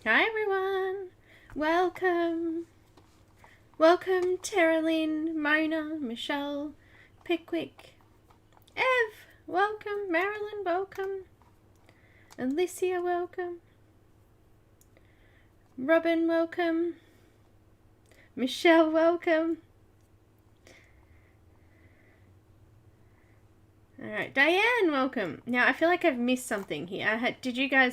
Hi everyone. Welcome. Welcome Terralyn, Mona, Michelle, Pickwick, Ev, welcome, Marilyn, welcome, Alicia, welcome, Robin, welcome, Michelle, welcome. Alright, Diane, welcome. Now, I feel like I've missed something here.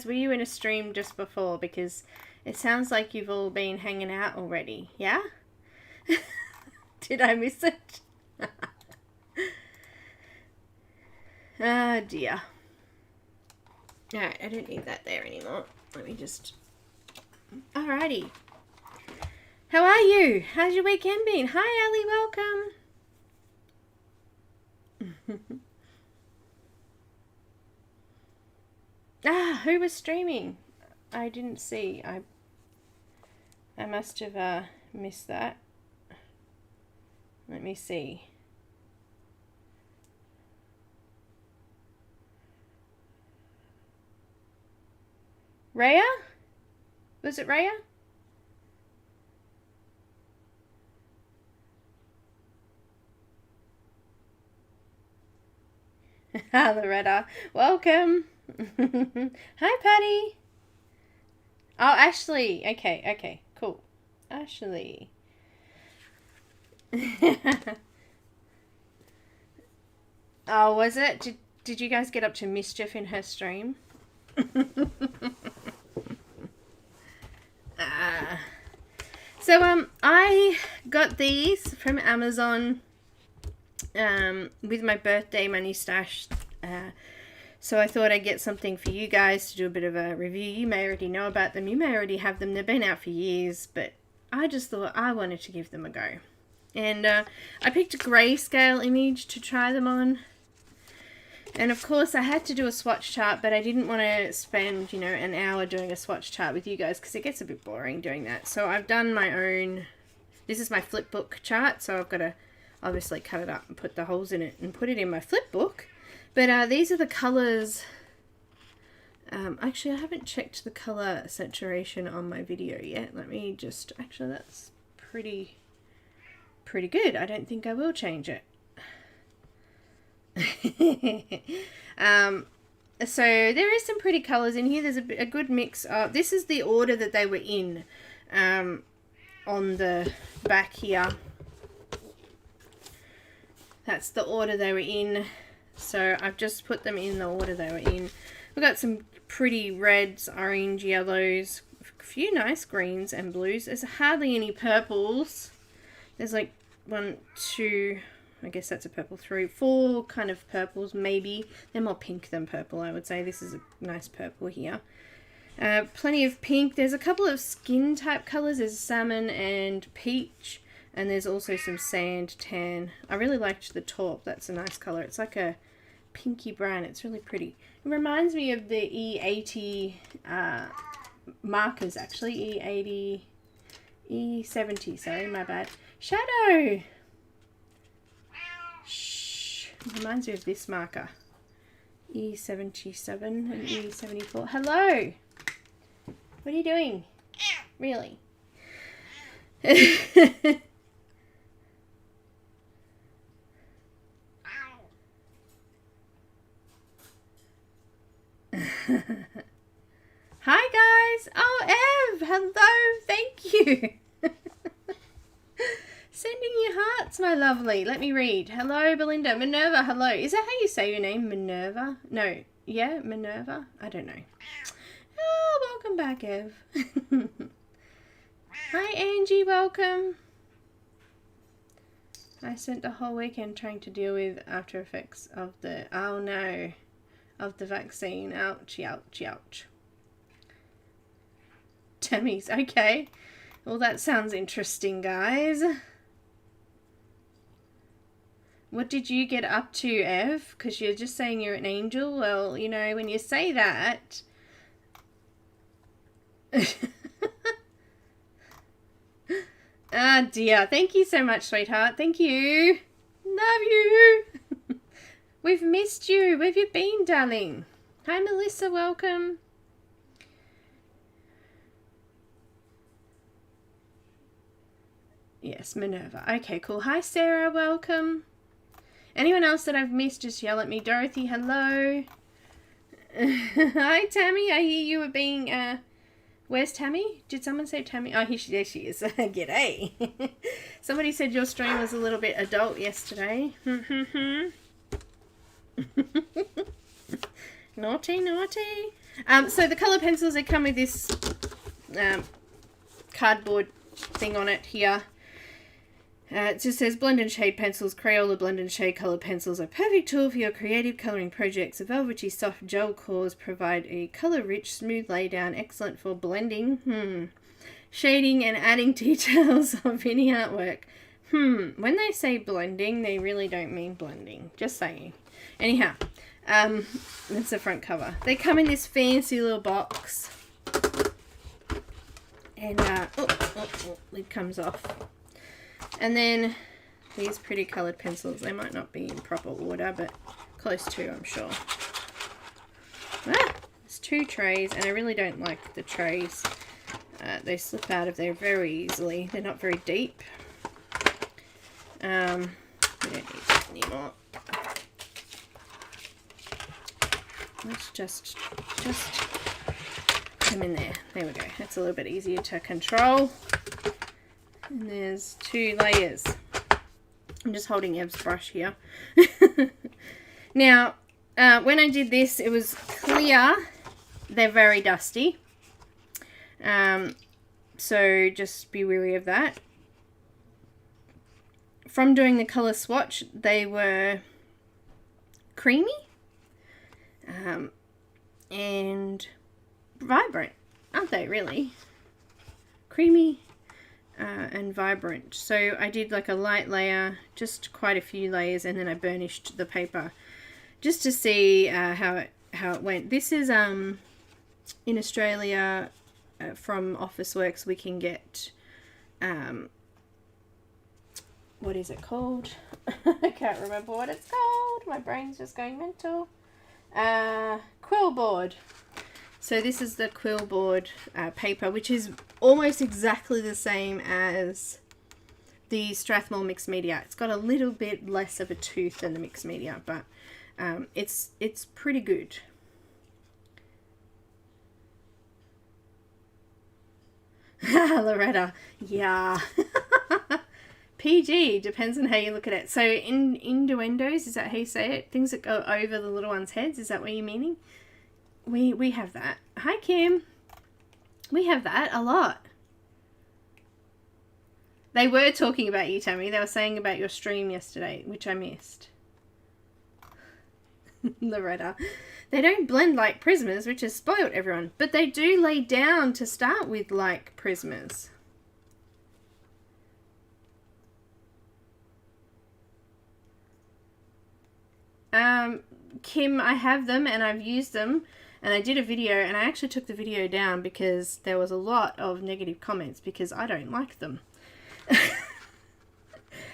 Were you in a stream just before? Because it sounds like you've all been hanging out already, yeah? Did I miss it? Oh dear. Alright, I don't need that there anymore. Let me just... Alrighty. How are you? How's your weekend been? Hi, Ellie, welcome. Who was streaming? I didn't see. I must have missed that. Let me see. Rhea? Was it Rhea? Loretta, welcome. Hi, Patty. Oh, Ashley. Okay, cool. Ashley. Oh, was it? Did you guys get up to mischief in her stream? So I got these from Amazon with my birthday money stash. So I thought I'd get something for you guys to do a bit of a review. You may already know about them. You may already have them. They've been out for years, but I just thought I wanted to give them a go. And I picked a grayscale image to try them on. And of course I had to do a swatch chart, but I didn't want to spend, you know, an hour doing a swatch chart with you guys because it gets a bit boring doing that. So I've done my own, this is my flip book chart, so I've got to obviously cut it up and put the holes in it and put it in my flip book. But these are the colours. Actually, I haven't checked the colour saturation on my video yet. Let me just, actually that's pretty good. I don't think I will change it. So there is some pretty colours in here. There's a good mix of, this is the order that they were in on the back here. That's the order they were in. So I've just put them in the order they were in. We've got some pretty reds, orange, yellows, a few nice greens and blues. There's hardly any purples. There's like 1, 2, I guess that's a purple, 3, 4 kind of purples maybe. They're more pink than purple, I would say. This is a nice purple here. Plenty of pink. There's a couple of skin type colours. There's salmon and peach. And there's also some sand tan. I really liked the taupe. That's a nice colour. It's like a pinky brown. It's really pretty. It reminds me of the E80 markers, actually. E70, sorry, my bad. Shadow! Shh. It reminds me of this marker. E77 and E74. Hello! What are you doing? Really? Hi guys! Oh, Ev! Hello! Thank you! Sending you hearts, my lovely. Let me read. Hello, Belinda. Minerva, hello. Is that how you say your name? Minerva? No. Yeah, Minerva? I don't know. Oh, welcome back, Ev. Hi, Angie. Welcome. I spent the whole weekend trying to deal with after effects of the... Oh, no. Of the vaccine. Ouch, ouch, ouch. Tummies. Okay. Well, that sounds interesting, guys. What did you get up to, Ev? Because you're just saying you're an angel. Well, you know, when you say that... Ah, dear. Thank you so much, sweetheart. Thank you. Love you. We've missed you. Where have you been, darling? Hi, Melissa. Welcome. Yes, Minerva. Okay, cool. Hi, Sarah. Welcome. Anyone else that I've missed, just yell at me. Dorothy, hello. Hi, Tammy. I hear you were being... Where's Tammy? Did someone say Tammy? Oh, there she is. G'day. Somebody said your stream was a little bit adult yesterday. Naughty, naughty. So the colour pencils, they come with this cardboard thing on it here. It just says blend and shade pencils, Crayola blend and shade colour pencils are perfect tool for your creative colouring projects. The velvety soft gel cores provide a colour-rich, smooth laydown, excellent for blending, shading and adding details of any artwork. When they say blending, they really don't mean blending. Just saying. Anyhow, that's the front cover. They come in this fancy little box. And, lid comes off. And then these pretty coloured pencils. They might not be in proper order, but close to, I'm sure. There's 2 trays, and I really don't like the trays. They slip out of there very easily. They're not very deep. We don't need that anymore. Let's just put them in there. There we go. That's a little bit easier to control. And there's 2 layers. I'm just holding Ev's brush here. Now, when I did this, it was clear. They're very dusty. So just be wary of that. From doing the colour swatch, they were creamy and vibrant, aren't they, really? Creamy and vibrant. So I did like a light layer, just quite a few layers, and then I burnished the paper just to see how it went. This is in Australia from Officeworks. We can get what is it called? I can't remember what it's called. My brain's just going mental. Quill board. So this is the quill board paper, which is almost exactly the same as the Strathmore mixed media. It's got a little bit less of a tooth than the mixed media, but it's pretty good. Loretta, yeah. PG, depends on how you look at it. So innuendos, is that how you say it? Things that go over the little ones' heads, is that what you're meaning? We have that. Hi, Kim. We have that a lot. They were talking about you, Tammy. They were saying about your stream yesterday, which I missed. Loretta. They don't blend like Prismas, which has spoiled everyone. But they do lay down to start with like Prismas. Kim, I have them and I've used them. And I did a video, and I actually took the video down because there was a lot of negative comments because I don't like them.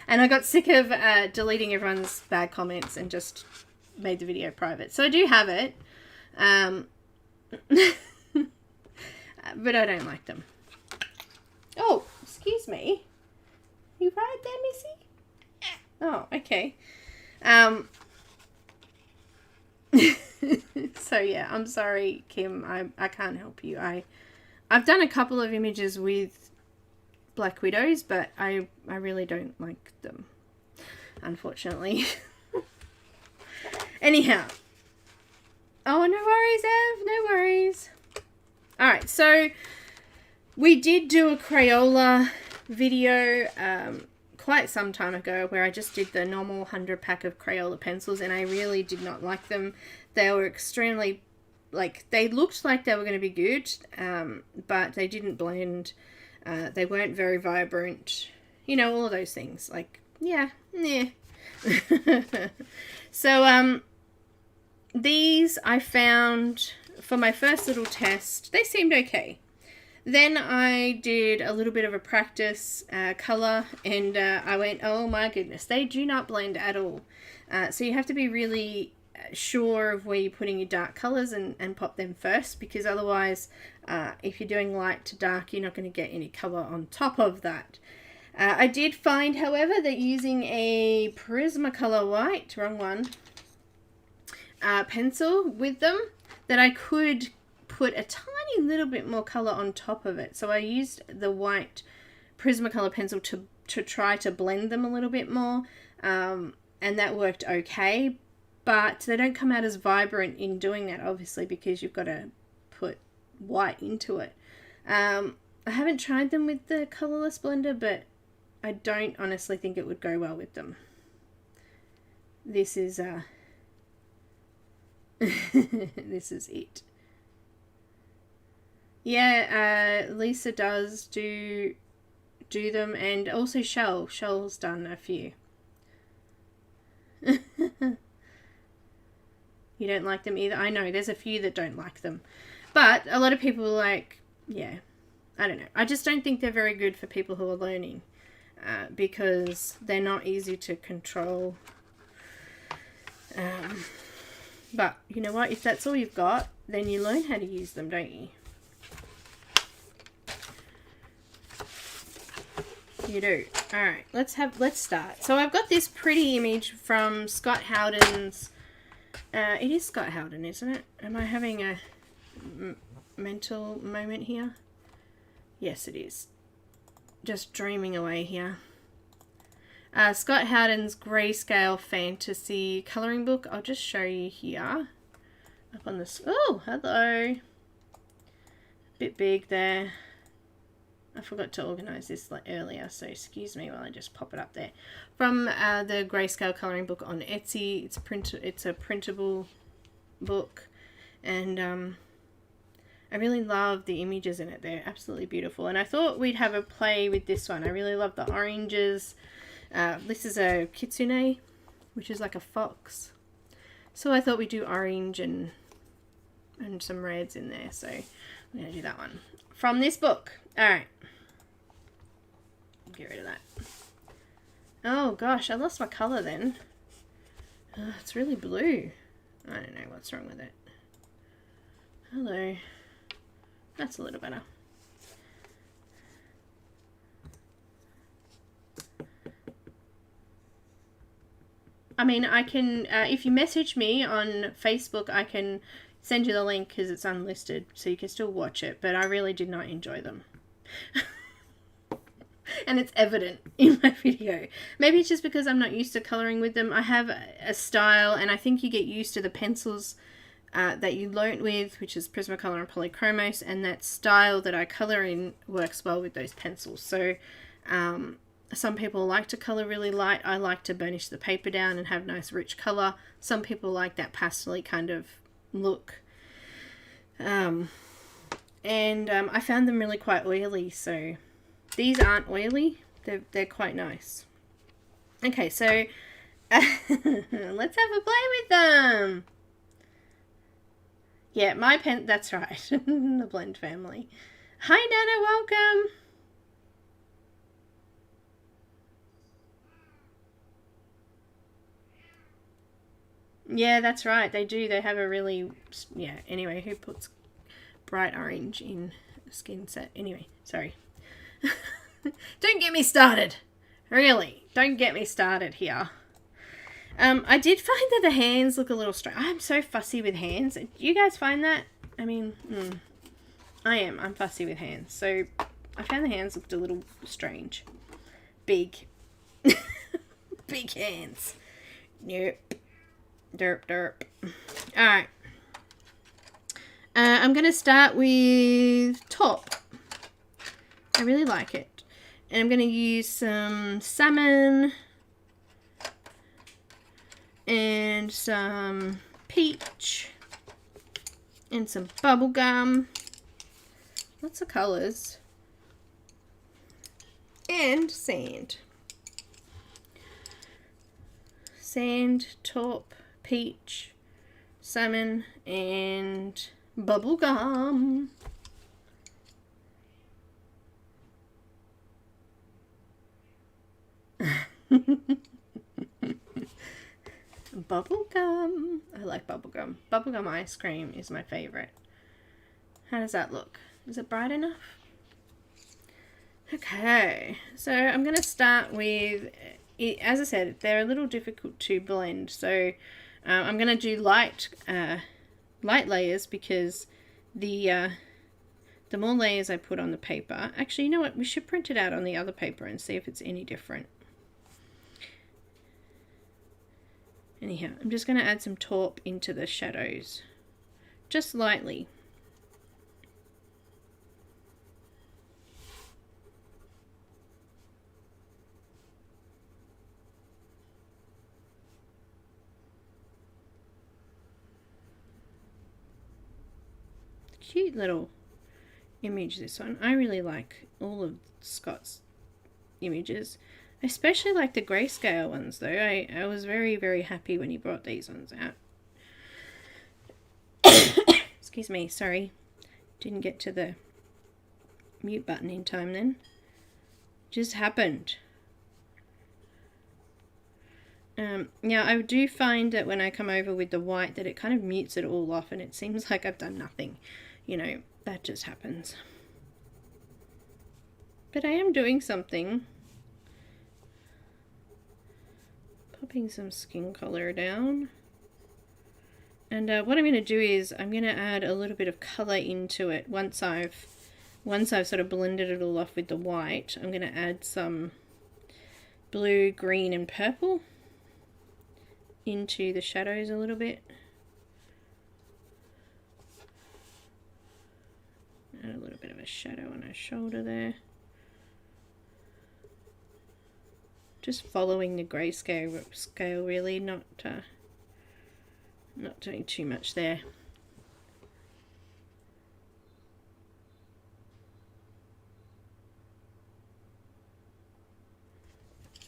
And I got sick of deleting everyone's bad comments and just made the video private. So I do have it. But I don't like them. Oh, excuse me. You right there, Missy? Oh, okay. So yeah, I'm sorry, Kim. I can't help you. I've done a couple of images with Black Widows, but I really don't like them, unfortunately. Anyhow. Oh, no worries, Ev. No worries. Alright, so we did do a Crayola video quite some time ago where I just did the normal 100 pack of Crayola pencils, and I really did not like them. They were extremely, like, they looked like they were going to be good, but they didn't blend. They weren't very vibrant. You know, all of those things. Like, yeah. So, these I found for my first little test. They seemed okay. Then I did a little bit of a practice colour, and I went, oh my goodness, they do not blend at all. So you have to be really sure of where you're putting your dark colours and pop them first, because otherwise if you're doing light to dark, you're not going to get any colour on top of that. I did find, however, that using a Prismacolor white, wrong one, pencil with them, that I could put a tiny little bit more color on top of it. So I used the white Prismacolor pencil to try to blend them a little bit more, and that worked okay, but they don't come out as vibrant in doing that, obviously, because you've got to put white into it. I haven't tried them with the colorless blender, but I don't honestly think it would go well with them. This is this is it. Yeah, Lisa does do them, and also Shell's done a few. You don't like them either? I know, there's a few that don't like them. But a lot of people like, yeah, I don't know. I just don't think they're very good for people who are learning, because they're not easy to control. But you know what? If that's all you've got, then you learn how to use them, don't you? You do. Alright, let's start. So I've got this pretty image from Scott Howden's. It is Scott Howden, isn't it? Am I having a mental moment here? Yes, it is. Just dreaming away here. Scott Howden's Grayscale Fantasy Colouring Book. I'll just show you here. Up on this. Oh, hello. Bit big there. I forgot to organise this earlier, so excuse me while I just pop it up there. From the Grayscale Colouring Book on Etsy. It's a printable book, and I really love the images in it. They're absolutely beautiful, and I thought we'd have a play with this one. I really love the oranges. This is a kitsune, which is like a fox. So I thought we'd do orange and some reds in there, so I'm going to do that one. From this book. Alright. Get rid of that. Oh gosh, I lost my colour then. It's really blue. I don't know what's wrong with it. Hello. That's a little better. I mean, I can, if you message me on Facebook, I can send you the link because it's unlisted, so you can still watch it, but I really did not enjoy them. And it's evident in my video. Maybe it's just because I'm not used to colouring with them. I have a style, and I think you get used to the pencils that you learnt with, which is Prismacolor and Polychromos, and that style that I colour in works well with those pencils. So some people like to colour really light. I like to burnish the paper down and have nice rich colour. Some people like that pastel-y kind of look. I found them really quite oily, so these aren't oily. They're quite nice. Okay, so let's have a play with them. Yeah, my pen, that's right. The Blend family. Hi Nana, welcome. Yeah, that's right. They do. They have a really, yeah, anyway, who puts bright orange in a skin set? Anyway, sorry. Don't get me started. Really, don't get me started here. I did find that the hands look a little strange. I'm so fussy with hands. Do you guys find that? I mean, I'm fussy with hands. So I found the hands looked a little strange. Big. Big hands. Nope. Derp, derp. Alright. I'm going to start with top. I really like it. And I'm going to use some salmon and some peach and some bubble gum. Lots of colours. And sand. Sand, taupe, peach, salmon, and bubble gum. Bubblegum. I like bubblegum. Bubblegum ice cream is my favourite. How does that look? Is it bright enough? Okay, so I'm going to start with, as I said, they're a little difficult to blend, so I'm going to do light layers, because the more layers I put on the paper, actually, you know what, we should print it out on the other paper and see if it's any different. Anyhow, I'm just going to add some taupe into the shadows, just lightly. Cute little image, this one. I really like all of Scot's images. I especially like the grayscale ones though. I was very, very happy when he brought these ones out. Excuse me, sorry. Didn't get to the mute button in time then. Just happened. Now I do find that when I come over with the white that it kind of mutes it all off and it seems like I've done nothing. You know, that just happens. But I am doing something. Popping some skin color down. And what I'm going to do is I'm going to add a little bit of color into it once I've sort of blended it all off with the white. I'm going to add some blue, green and purple into the shadows a little bit. Add a little bit of a shadow on her shoulder there. Just following the grayscale scale really, not doing too much there.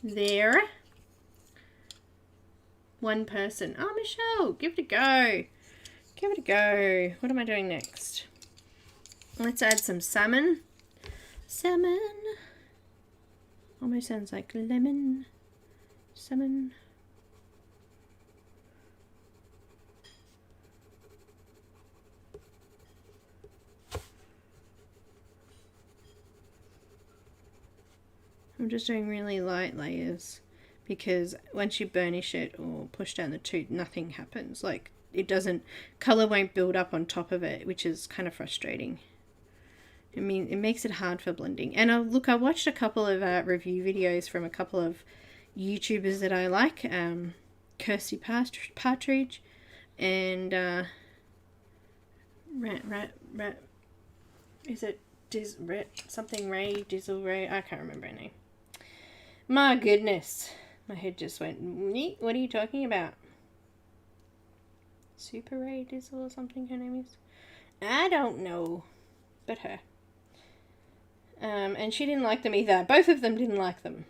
There. One person. Oh, Michelle, give it a go. Give it a go. What am I doing next? Let's add some salmon. Salmon. Almost sounds like lemon. Salmon. I'm just doing really light layers because once you burnish it or push down the tooth, nothing happens. Like it doesn't, color won't build up on top of it, which is kind of frustrating. I mean, it makes it hard for blending. And look, I watched a couple of review videos from a couple of YouTubers that I like, Kirsty Partridge and is it something Ray Dizzle Ray? I can't remember her name. My goodness, my head just went neat. What are you talking about? Super Ray Dizzle or something her name is? I don't know, but her. And she didn't like them either. Both of them didn't like them.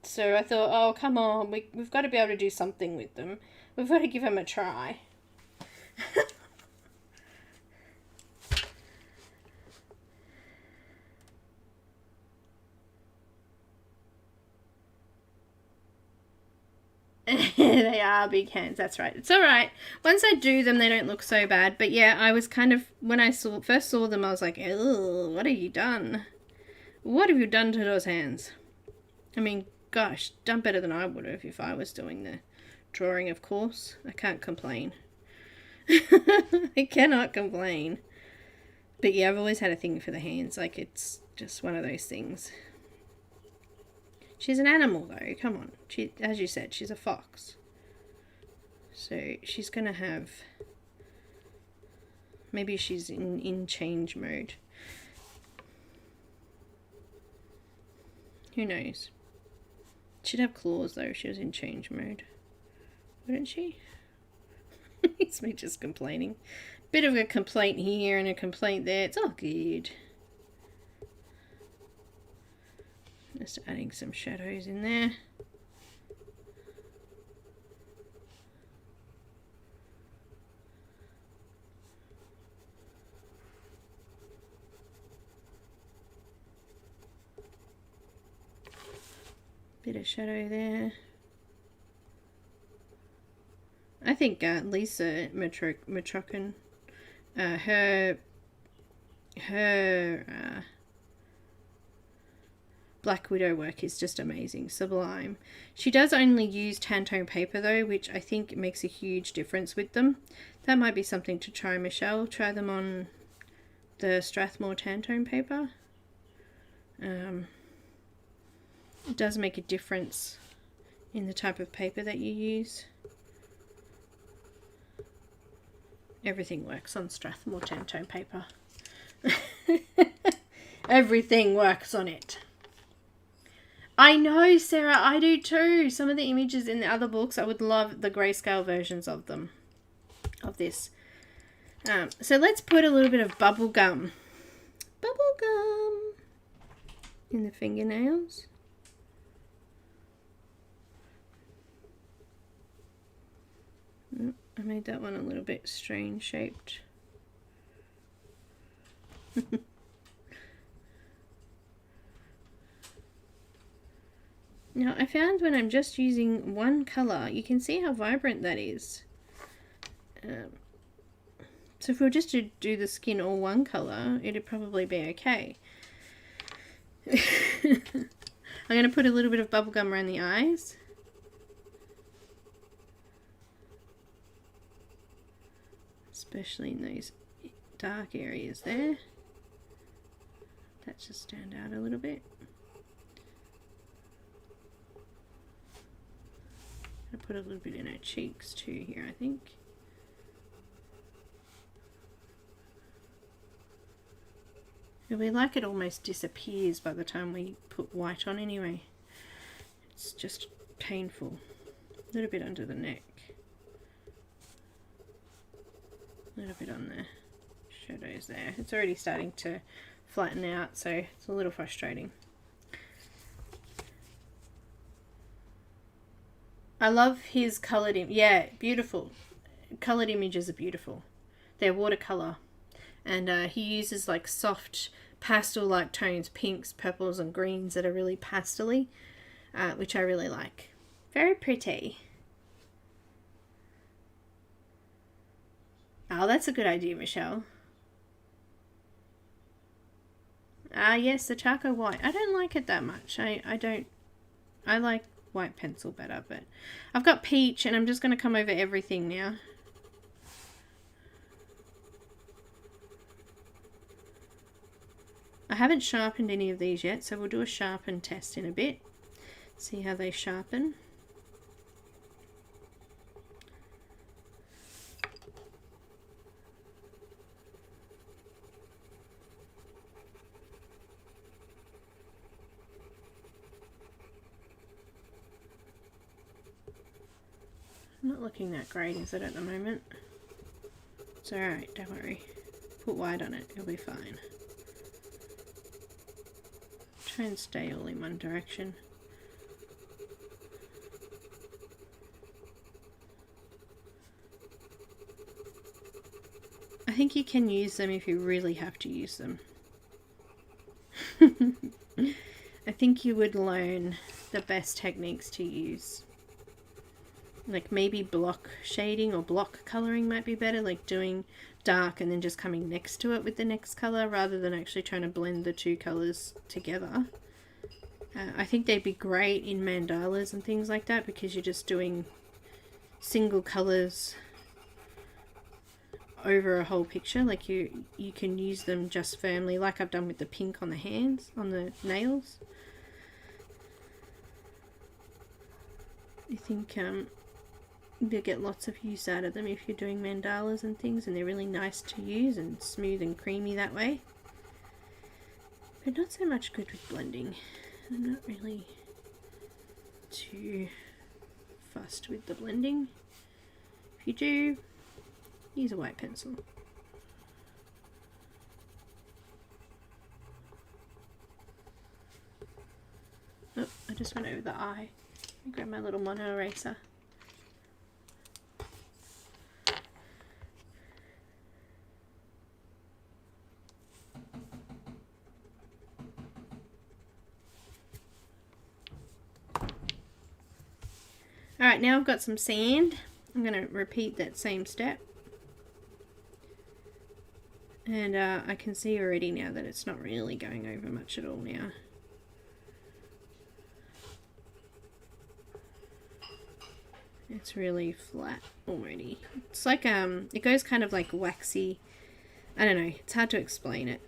So I thought, oh, come on, we've got to be able to do something with them. We've got to give them a try. They are big hands, that's right. It's alright. Once I do them, they don't look so bad. But yeah, I was kind of, when I first saw them, I was like, ugh, what have you done? What have you done to those hands? I mean, gosh, done better than I would have if I was doing the drawing, of course. I can't complain. I cannot complain. But yeah, I've always had a thing for the hands. Like, it's just one of those things. She's an animal, though. Come on. She, as you said, she's a fox. So she's going to have... Maybe she's in change mode. Who knows? She'd have claws, though, if she was in change mode. Wouldn't she? It's me just complaining. Bit of a complaint here and a complaint there. It's all good. Just adding some shadows in there. Bit of shadow there. I think Lisa Matrokin, her Black Widow work is just amazing, sublime. She does only use Tantone paper though, which I think makes a huge difference with them. That might be something to try, Michelle. Try them on the Strathmore Tantone paper. It does make a difference in the type of paper that you use. Everything works on Strathmore Tantone paper. Everything works on it. I know, Sarah, I do too. Some of the images in the other books, I would love the grayscale versions of them, of this. So let's put a little bit of bubble gum in the fingernails. I made that one a little bit strange shaped. Now I found when I'm just using one colour, you can see how vibrant that is. So if we were just to do the skin all one colour, it'd probably be okay. I'm going to put a little bit of bubblegum around the eyes. Especially in those dark areas there. That should stand out a little bit. I'll put a little bit in her cheeks too here, I think. And we like it almost disappears by the time we put white on anyway. It's just painful. A little bit under the neck. A little bit on the shadows there. It's already starting to flatten out, so it's a little frustrating. I love his coloured image. Yeah, beautiful. Coloured images are beautiful. They're watercolour. And he uses like soft pastel-like tones, pinks, purples and greens that are really pastel-y, which I really like. Very pretty. Oh, that's a good idea, Michelle. Yes, the charcoal white. I don't like it that much. I like white pencil better, but I've got peach and I'm just going to come over everything now. I haven't sharpened any of these yet, so we'll do a sharpen test in a bit. See how they sharpen. Not looking that great, is it, at the moment? It's alright, don't worry. Put white on it, it'll be fine. Try and stay all in one direction. I think you can use them if you really have to use them. I think you would learn the best techniques to use. Like maybe block shading or block colouring might be better, like doing dark and then just coming next to it with the next colour rather than actually trying to blend the two colours together. I think they'd be great in mandalas and things like that because you're just doing single colours over a whole picture. Like you can use them just firmly, like I've done with the pink on the hands, on the nails. I think you'll get lots of use out of them if you're doing mandalas and things, and they're really nice to use and smooth and creamy that way. But not so much good with blending. I'm not really too fussed with the blending. If you do, use a white pencil. Oh, I just went over the eye. Let me grab my little mono eraser. Alright, now I've got some sand. I'm going to repeat that same step. And I can see already now that it's not really going over much at all now. It's really flat already. It's like, it goes kind of like waxy. I don't know. It's hard to explain it.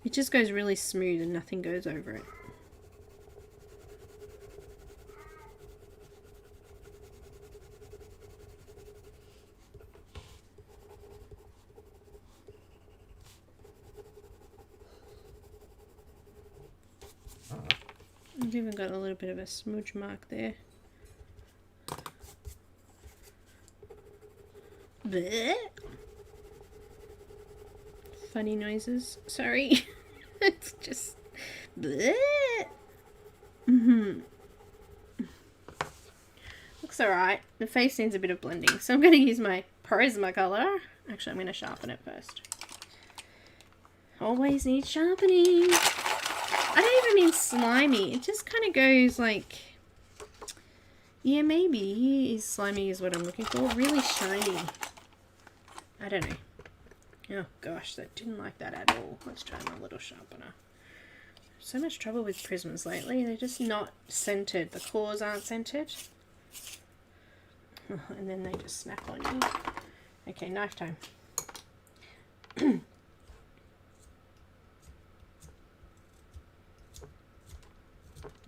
It just goes really smooth and nothing goes over it. I've even got a little bit of a smudge mark there. Blech. Funny noises. Sorry. It's just... Blech. Looks alright. The face needs a bit of blending. So I'm going to use my Prismacolor. Actually, I'm going to sharpen it first. Always need sharpening. I don't even mean slimy. It just kind of goes like... Yeah, maybe slimy is what I'm looking for. Really shiny. I don't know. Oh gosh, that didn't like that at all. Let's try my little sharpener. So much trouble with Prismas lately. They're just not centered. The claws aren't centered. Oh, and then they just snap on you. Okay, knife time.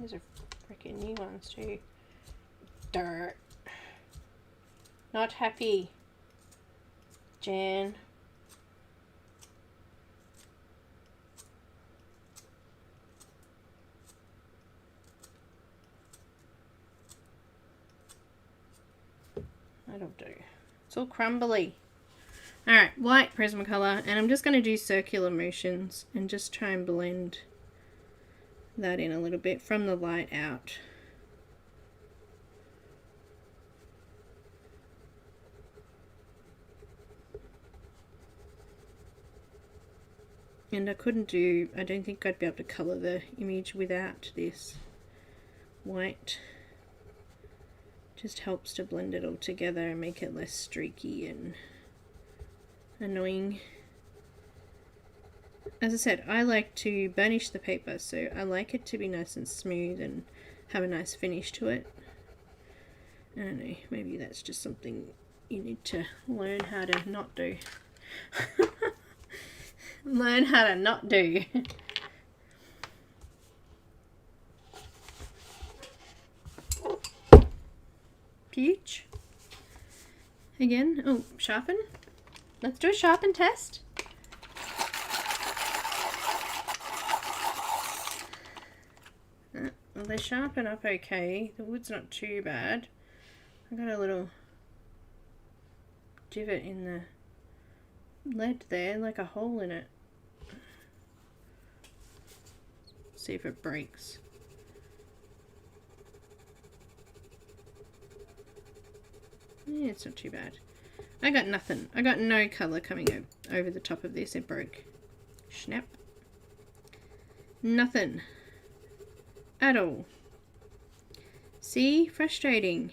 These are freaking new ones too. Dirt. Not happy. Jan. That'll do. It's all crumbly. Alright, white Prismacolor, and I'm just going to do circular motions and just try and blend that in a little bit from the light out. And I don't think I'd be able to colour the image without this white. Just helps to blend it all together and make it less streaky and annoying. As I said, I like to burnish the paper, so I like it to be nice and smooth and have a nice finish to it. I don't know, maybe that's just something you need to learn how to not do. Learn how to not do. Peach. Again. Oh, sharpen. Let's do a sharpen test. Well, they sharpen up okay. The wood's not too bad. I got a little divot in the lead there, like a hole in it. See if it breaks. Yeah, it's not too bad. I got nothing. I got no colour coming over the top of this. It broke. Snap. Nothing. At all. See? Frustrating.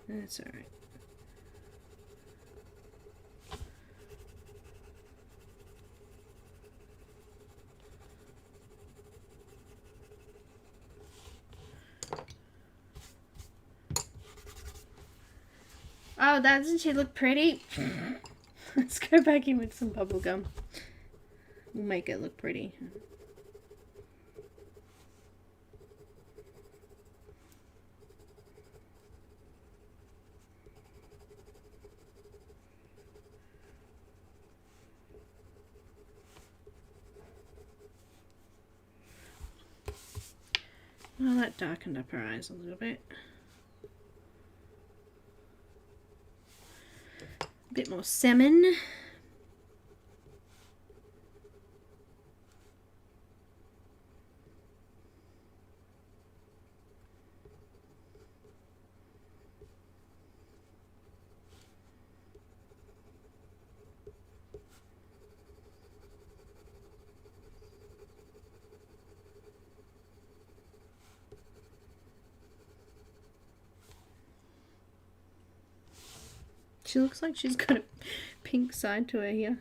That's alright. Oh, doesn't she look pretty? Let's go back in with some bubble gum. We'll make it look pretty. Well, that darkened up her eyes a little bit. A bit more salmon. She looks like she's got a pink side to her here.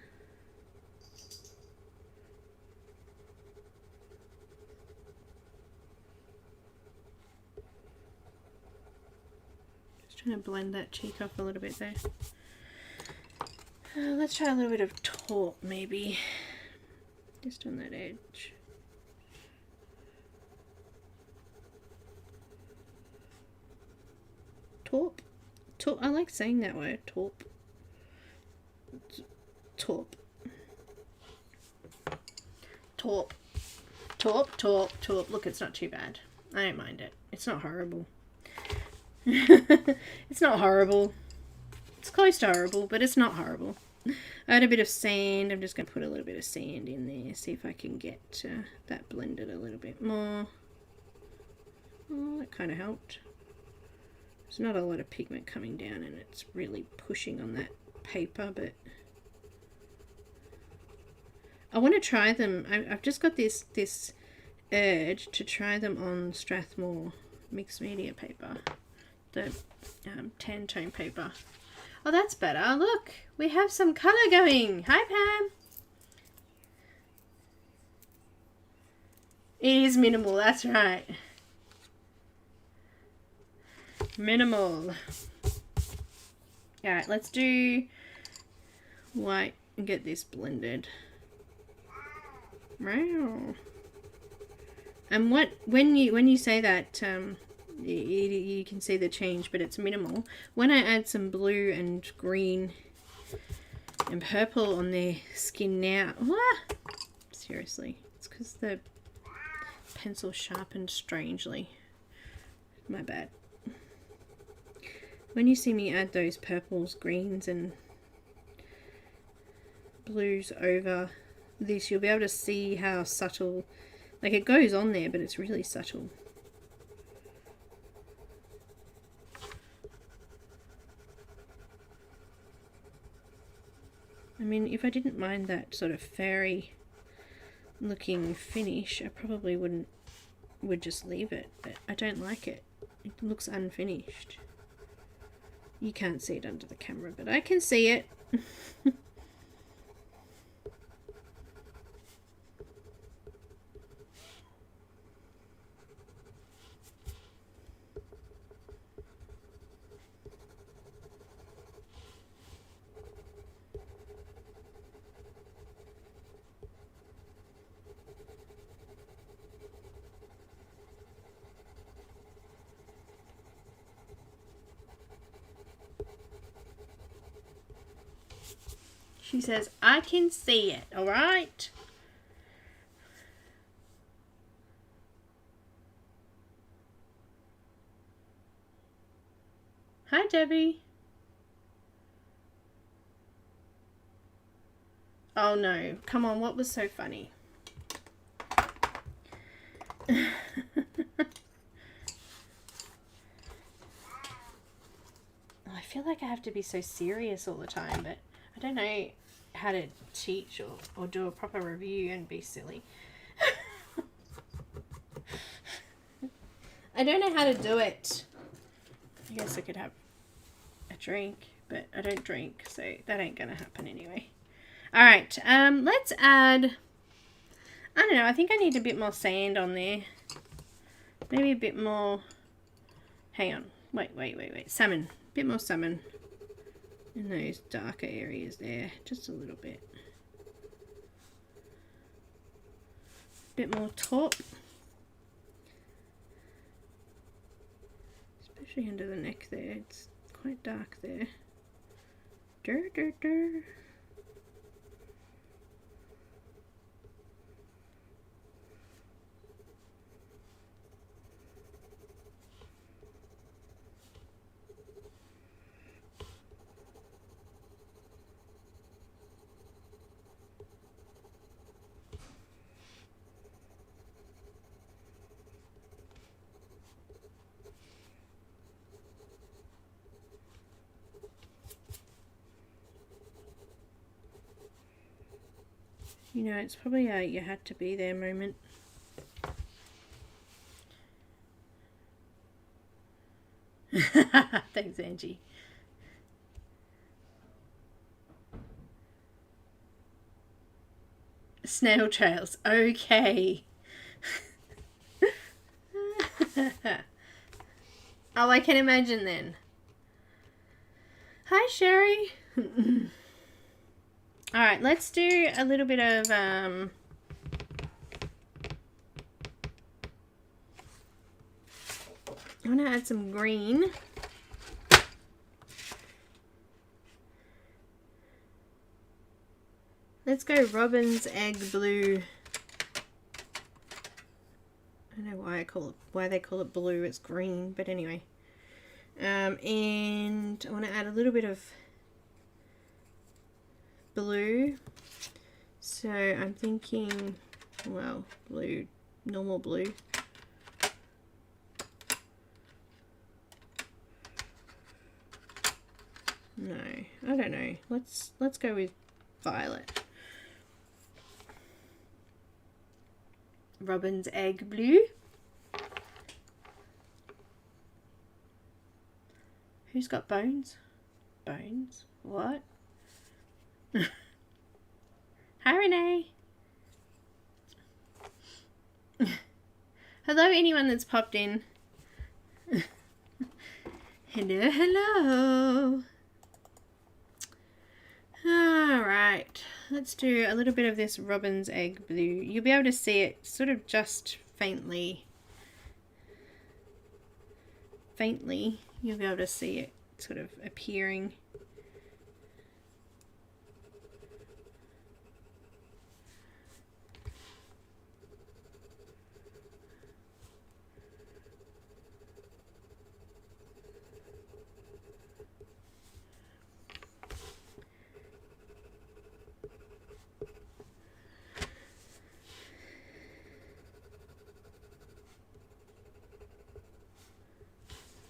Just trying to blend that cheek off a little bit there. Let's try a little bit of taupe maybe. Just on that edge. Taupe. Taupe. I like saying that word. Taupe. Taupe. Taupe. Taupe. Taupe. Taupe. Look, it's not too bad. I don't mind it. It's not horrible. It's not horrible. It's close to horrible, but it's not horrible. I had a bit of sand. I'm just going to put a little bit of sand in there. See if I can get that blended a little bit more. Oh, that kind of helped. There's not a lot of pigment coming down and it's really pushing on that paper, but I want to try them. I've just got this urge to try them on Strathmore mixed media paper, the tan tone paper. Oh, that's better. Look, we have some colour going. Hi, Pam. It is minimal, that's right. Minimal. Alright, let's do white and get this blended. Wow. And when you say that, you can see the change, but it's minimal. When I add some blue and green and purple on their skin now, seriously, it's because the pencil sharpened strangely. My bad. When you see me add those purples, greens and blues over this, you'll be able to see how subtle, like it goes on there, but it's really subtle. I mean, if I didn't mind that sort of fairy looking finish, I probably would just leave it, but I don't like it. It looks unfinished. You can't see it under the camera, but I can see it. She says, I can see it, all right? Hi, Debbie. Oh, no. Come on, what was so funny? I feel like I have to be so serious all the time, but I don't know how to teach or do a proper review and be silly. I don't know how to do it. I guess I could have a drink, but I don't drink, so that ain't gonna happen anyway. Alright, let's add, I don't know, I think I need a bit more sand on there. Maybe a bit more, hang on, wait, salmon, a bit more salmon. In those darker areas there, just a little bit. Bit more taupe. Especially under the neck there, it's quite dark there. You know, it's probably a you had to be there moment. Thanks, Angie. Snail trails. Okay. Oh, I can imagine then. Hi, Sherry. Alright, let's do a little bit of I want to add some green. Let's go Robin's Egg Blue. I don't know why they call it blue. It's green, but anyway. And I want to add a little bit of blue. So I'm thinking, well, blue, normal blue. No, I don't know. Let's go with violet. Robin's Egg Blue. Who's got bones? Bones? What? Hi, Renee. Hello, anyone that's popped in. Hello, hello. Alright, let's do a little bit of this Robin's Egg Blue. You'll be able to see it sort of just faintly. You'll be able to see it sort of appearing.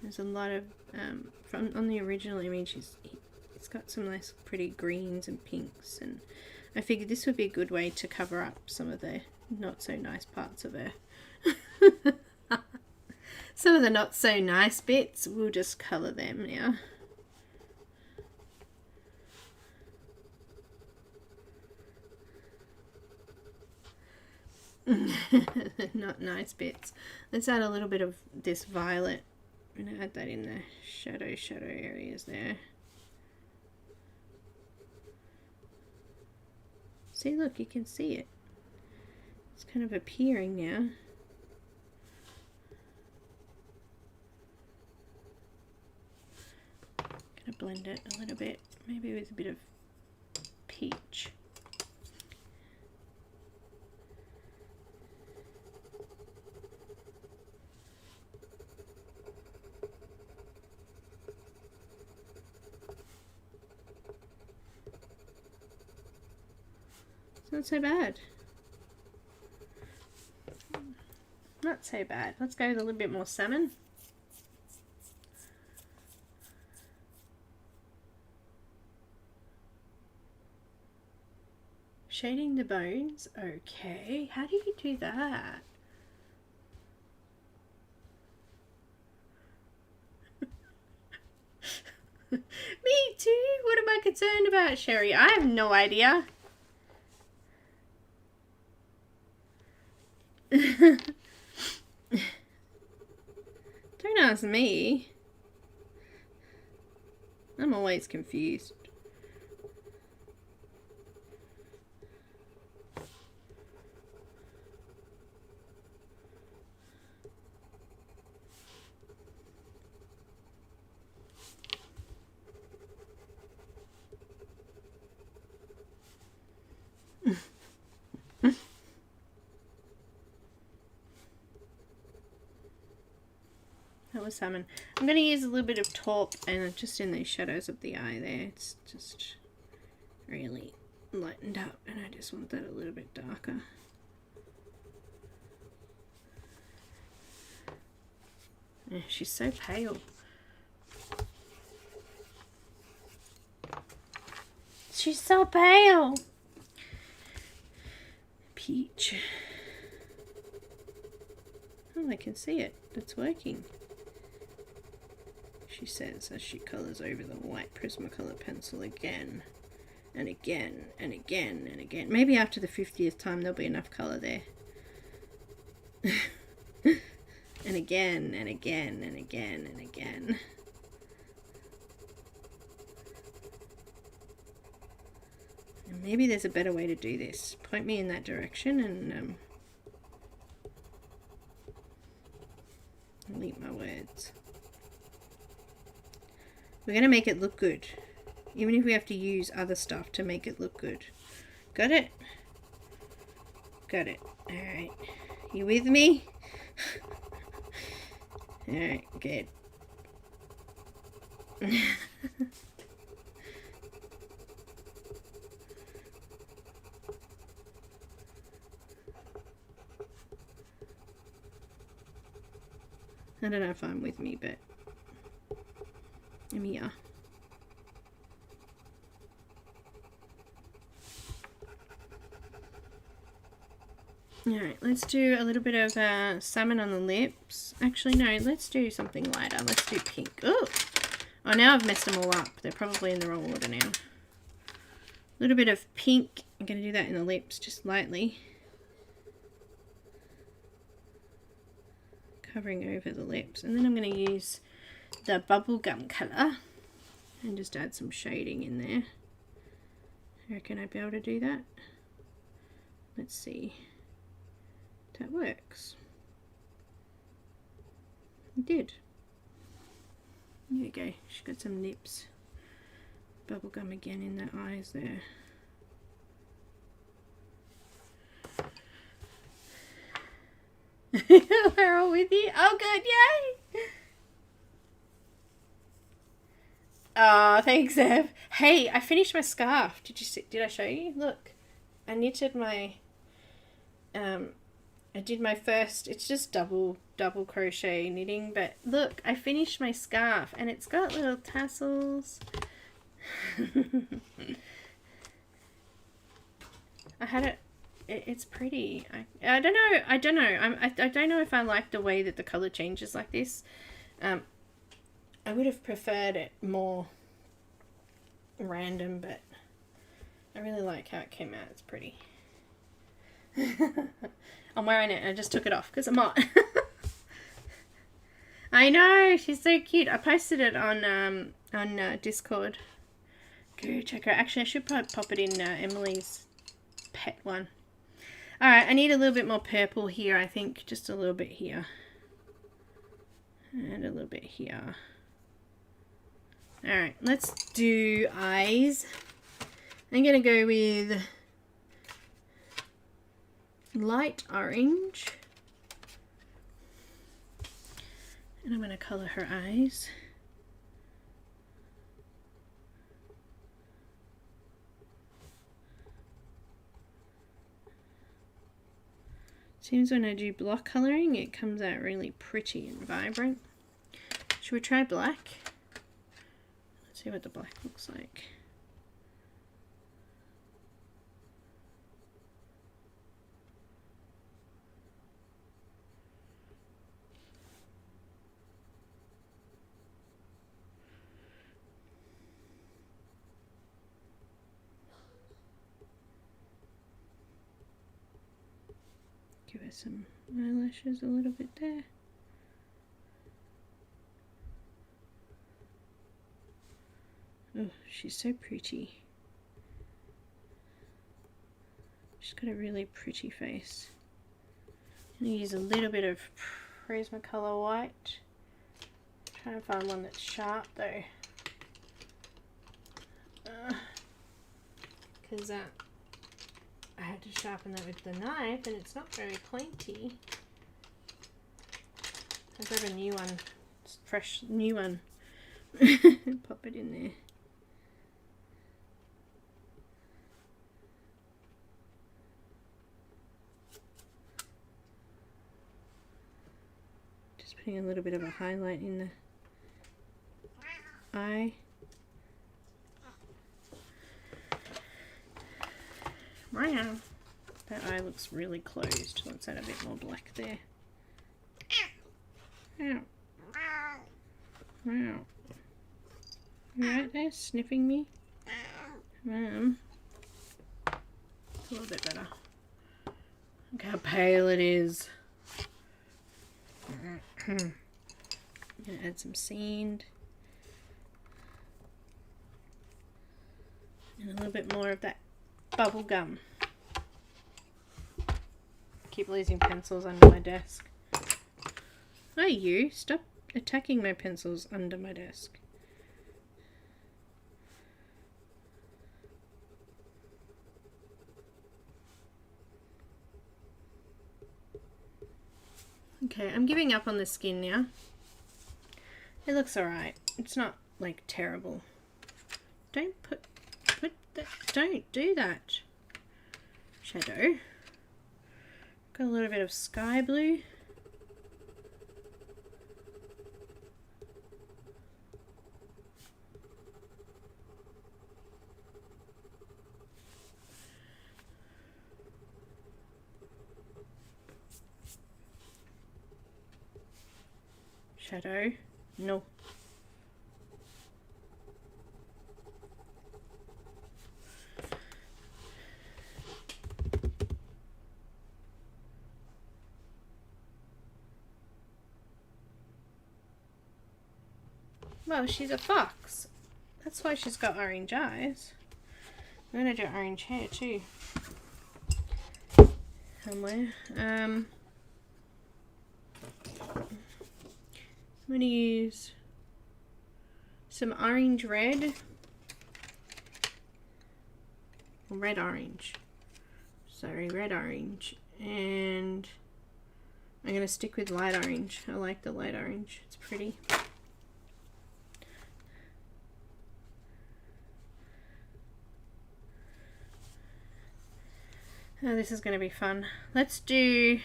There's a lot of, on the original image, it's got some nice pretty greens and pinks, and I figured this would be a good way to cover up some of the not so nice parts of her. Some of the not so nice bits, we'll just colour them now. Not nice bits. Let's add a little bit of this violet. I'm going to add that in the shadow areas there. See, look, you can see it. It's kind of appearing now. Going to blend it a little bit, maybe with a bit of peach. Not so bad. Not so bad. Let's go with a little bit more salmon. Shading the bones. Okay. How do you do that? Me too. What am I concerned about, Sherry? I have no idea. Don't ask me. I'm always confused. That was salmon. I'm going to use a little bit of taupe and just in these shadows of the eye there. It's just really lightened up and I just want that a little bit darker. Yeah, she's so pale. She's so pale. Peach. Oh, I can see it. It's working. She says as she colours over the white Prismacolor pencil again. and again and again and again. Maybe after the 50th time there'll be enough colour there. And again and again and again and again. And maybe there's a better way to do this. Point me in that direction and I'll eat my words. We're going to make it look good. Even if we have to use other stuff to make it look good. Got it? Got it. Alright. You with me? Alright, good. I don't know if I'm with me, but I'm here. Alright, let's do a little bit of salmon on the lips. Actually, no, let's do something lighter. Let's do pink. Oh, now I've messed them all up. They're probably in the wrong order now. A little bit of pink. I'm going to do that in the lips, just lightly. Covering over the lips. And then I'm going to use the bubblegum colour and just add some shading in there. I reckon I'd be able to do that. Let's see. That works. It did. There you go. She's got some lips. Bubblegum again in the eyes there. We're all with you. Oh, good. Yay. Oh, thanks, Ev. Hey, I finished my scarf. Did I show you? Look, I knitted my I did my first, it's just double crochet knitting, but look, I finished my scarf and it's got little tassels. I had it, it's pretty. I don't know. I don't know if I like the way that the color changes like this. I would have preferred it more random, but I really like how it came out. It's pretty. I'm wearing it and I just took it off because I'm hot. I know, she's so cute. I posted it on Discord. Go check her. Actually, I should probably pop it in Emily's pet one. Alright, I need a little bit more purple here, I think. Just a little bit here. And a little bit here. Alright, let's do eyes. I'm going to go with light orange. And I'm going to colour her eyes. Seems when I do block colouring, it comes out really pretty and vibrant. Should we try black? Let's see what the black looks like. Give her some eyelashes a little bit there. Oh, she's so pretty. She's got a really pretty face. I'm going to use a little bit of Prismacolor white. Trying to find one that's sharp though. Because I had to sharpen that with the knife and it's not very pointy. I'll grab a new one, fresh new one. Pop it in there. Just putting a little bit of a highlight in the eye. Wow, that eye looks really closed. Let's add a bit more black there. Ow. Wow. You right there, sniffing me? It's a little bit better. Look how pale it is. I'm gonna add some sand. And a little bit more of that bubble gum. Keep losing pencils under my desk. Oh, you! Stop attacking my pencils under my desk. Okay, I'm giving up on the skin now. It looks alright. It's not like terrible. Don't put that. Don't do that. Shadow. Got a little bit of sky blue. Shadow. No. Well, she's a fox. That's why she's got orange eyes. I'm gonna do orange hair too. Somewhere. I'm gonna use some orange red. Red orange. Sorry, red orange. And I'm gonna stick with light orange. I like the light orange. It's pretty. Oh, this is going to be fun. Let's do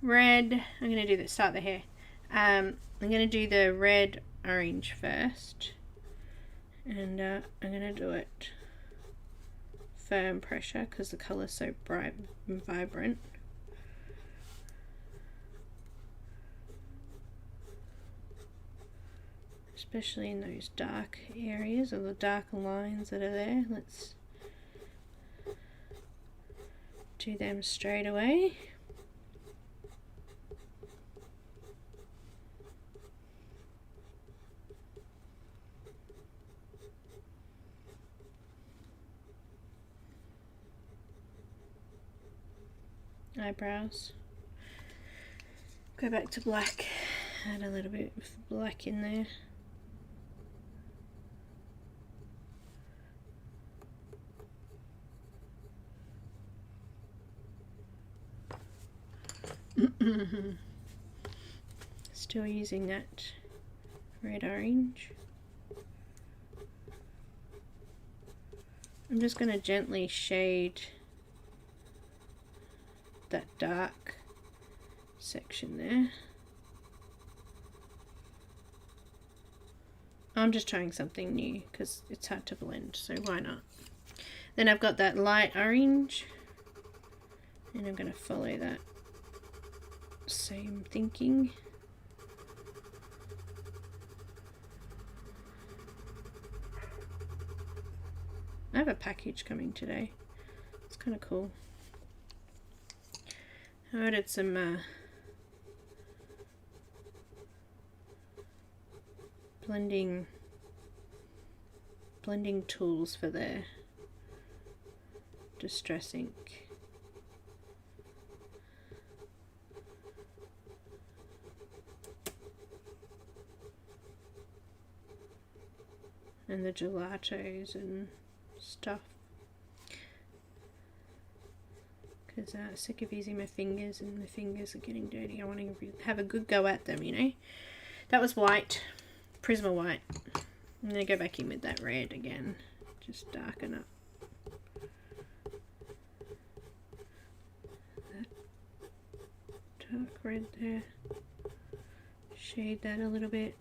red. I'm going to do start the hair. I'm going to do the red orange first. And I'm going to do it firm pressure because the colour is so bright and vibrant. Especially in those dark areas or the darker lines that are there. Let's do them straight away. Eyebrows. Go back to black. Add a little bit of black in there. Still using that red orange. I'm just going to gently shade that dark section there. I'm just trying something new because it's hard to blend, so why not? Then I've got that light orange and I'm going to follow that same thinking. I have a package coming today. It's kind of cool. I ordered some blending tools for their distress ink. And the gelatos and stuff. Because I'm sick of using my fingers and my fingers are getting dirty. I want to have a good go at them, you know. That was white. Prisma white. I'm going to go back in with that red again. Just darken up that dark red there. Shade that a little bit.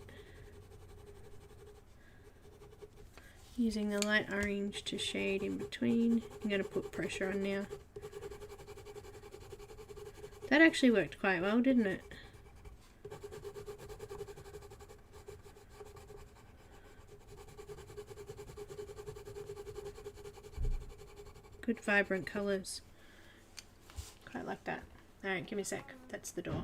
Using the light orange to shade in between. I'm going to put pressure on now. That actually worked quite well, didn't it? Good vibrant colours. Quite like that. Alright, give me a sec. That's the door.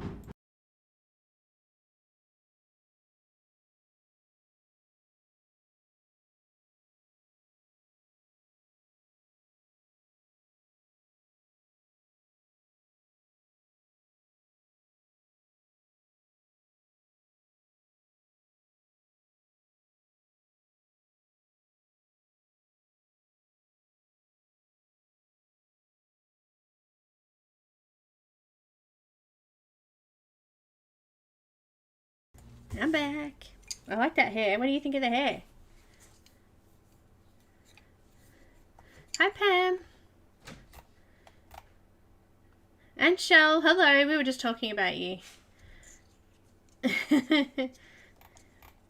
I'm back. I like that hair. What do you think of the hair? Hi, Pam. And Shell. Hello. We were just talking about you.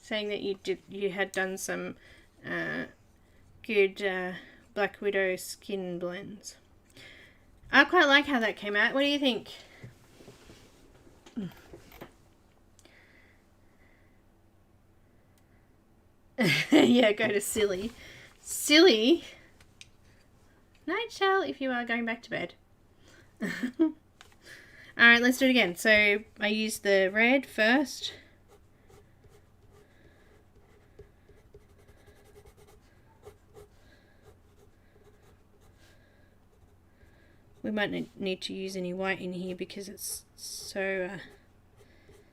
Saying that you had done some good Black Widow skin blends. I quite like how that came out. What do you think? Yeah, go to silly. Silly. Night, Shell, if you are going back to bed. Alright, let's do it again. So, I used the red first. We might need to use any white in here because it's so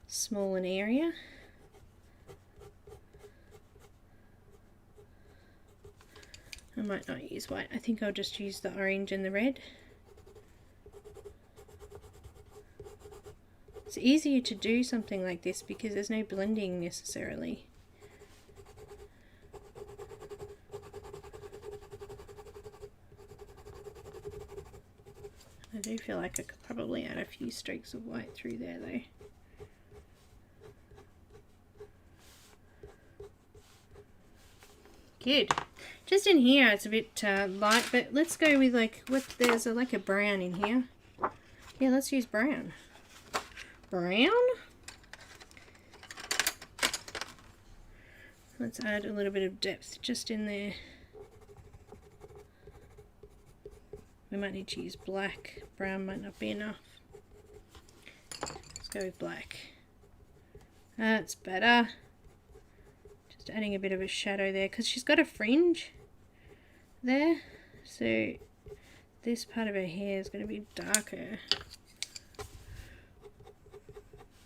small an area. I might not use white. I think I'll just use the orange and the red. It's easier to do something like this because there's no blending necessarily. I do feel like I could probably add a few streaks of white through there though. Good. Just in here it's a bit light, but let's go with like, there's like a brown in here. Yeah, let's use brown. Brown? Let's add a little bit of depth just in there. We might need to use black. Brown might not be enough. Let's go with black. That's better. Just adding a bit of a shadow there because she's got a fringe there. So this part of her hair is going to be darker.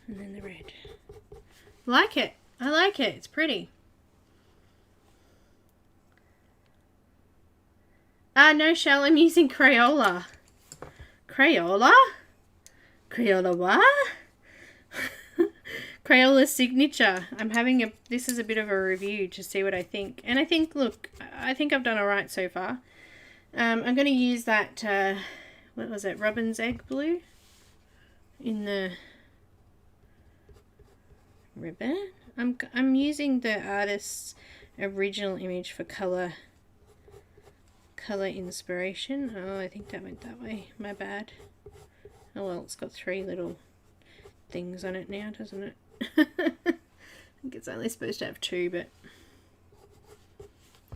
And then the red. Like it. I like it. It's pretty. No, Shell, I'm using Crayola. Crayola? Crayola what? Crayola Signature. I'm having this is a bit of a review to see what I think. And I think, look, I think I've done alright so far. I'm going to use that, what was it, Robin's Egg Blue in the ribbon. I'm using the artist's original image for color inspiration. Oh, I think that went that way. My bad. Oh well, it's got 3 little things on it now, doesn't it? I think it's only supposed to have 2, but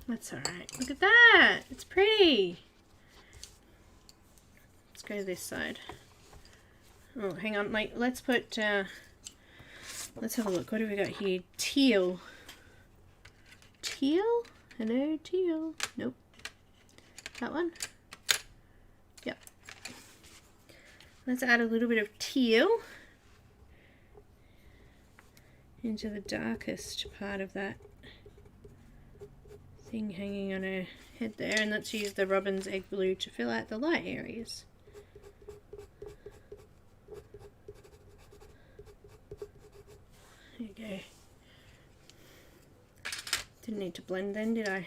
that's alright. Look at that! It's pretty! Let's go to this side. Oh, hang on, like, let's put, let's have a look. What have we got here? Teal. Teal? Hello, teal. Nope. That one? Yep. Let's add a little bit of teal into the darkest part of that thing hanging on her head there, and let's use the Robin's Egg Blue to fill out the light areas. There you go. Didn't need to blend then, did I?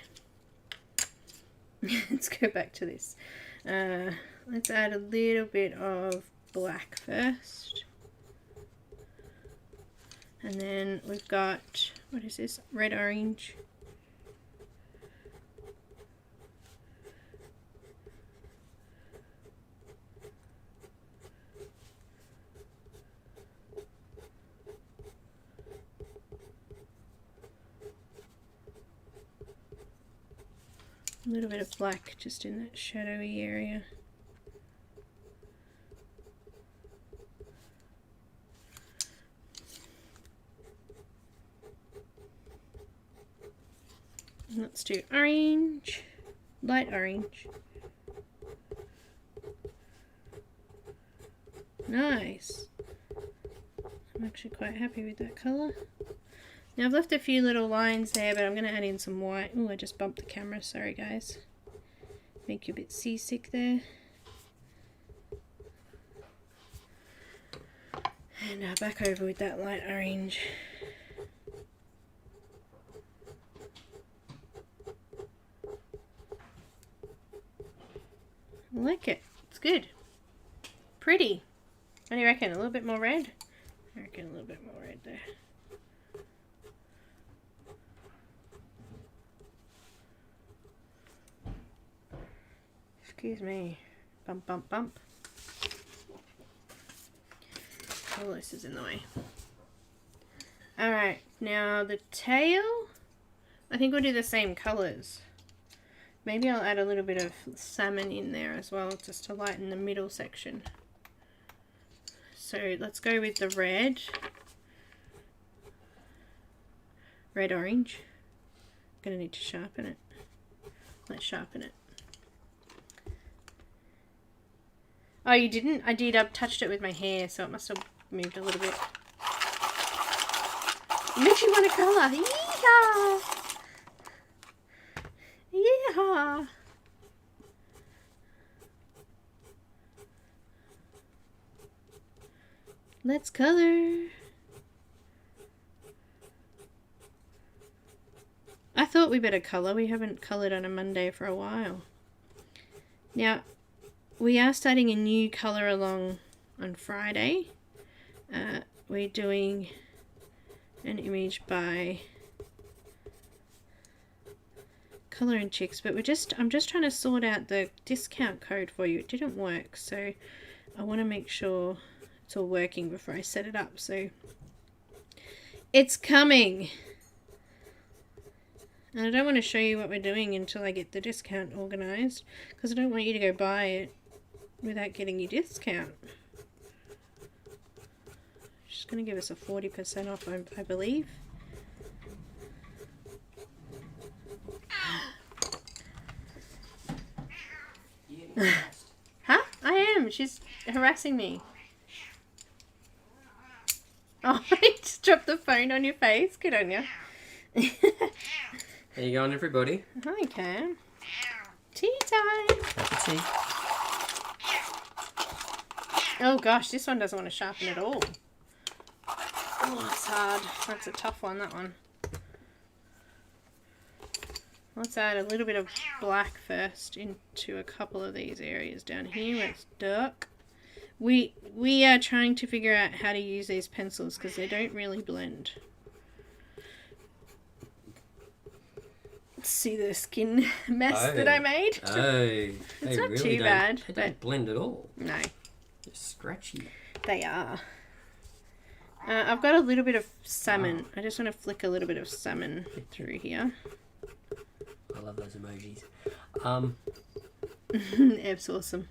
Let's go back to this. Let's add a little bit of black first. And then we've got, what is this? Red orange. A little bit of black just in that shadowy area. Let's do orange, light orange. Nice. I'm actually quite happy with that colour. Now I've left a few little lines there, but I'm going to add in some white. Oh, I just bumped the camera. Sorry guys. Make you a bit seasick there. And back over with that light orange. I like it. It's good. Pretty. What do you reckon? A little bit more red? I reckon a little bit more red there. Excuse me. Bump, bump, bump. Oh, this is in the way. Alright, now the tail. I think we'll do the same colours. Maybe I'll add a little bit of salmon in there as well, just to lighten the middle section. So let's go with the red. Red orange. I'm gonna need to sharpen it. Let's sharpen it. Oh, you didn't? I did. I've touched it with my hair, so it must have moved a little bit. Makes you want to colour. Yeehaw! Yeehaw! Let's colour. I thought we better colour. We haven't coloured on a Monday for a while. Now, we are starting a new colour along on Friday. We're doing an image by Colour and Chicks, but I'm just trying to sort out the discount code for you. It didn't work, so I want to make sure it's all working before I set it up. So it's coming, and I don't want to show you what we're doing until I get the discount organised, because I don't want you to go buy it without getting your discount. She's going to give us a 40% off, I believe. Huh? I am. She's harassing me. Oh, I just dropped the phone on your face. Good on you. How you going, everybody? Hi, Cam. Tea time. Have a tea. Oh gosh, this one doesn't want to sharpen at all. Oh, it's hard. That's a tough one, that one. Let's add a little bit of black first into a couple of these areas down here where it's dark. We are trying to figure out how to use these pencils because they don't really blend. See the skin mess that I made? It's not really too bad. They don't blend at all. No. They're scratchy. They are. I've got a little bit of salmon. I just want to flick a little bit of salmon through here. I love those emojis. Ev's awesome.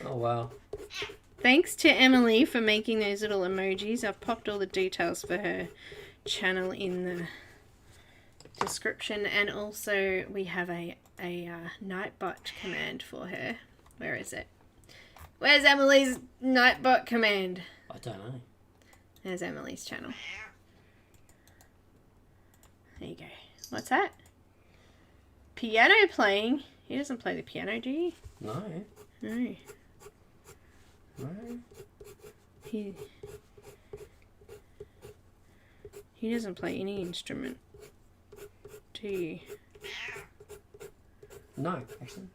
Oh wow. Thanks to Emily for making those little emojis. I've popped all the details for her channel in the description, and also we have a Nightbot command for her. Where is it? Where's Emily's Nightbot command? I don't know. There's Emily's channel. There you go. What's that? Piano playing? He doesn't play the piano, do you? No. No. No. He doesn't play any instrument, do you? No, actually.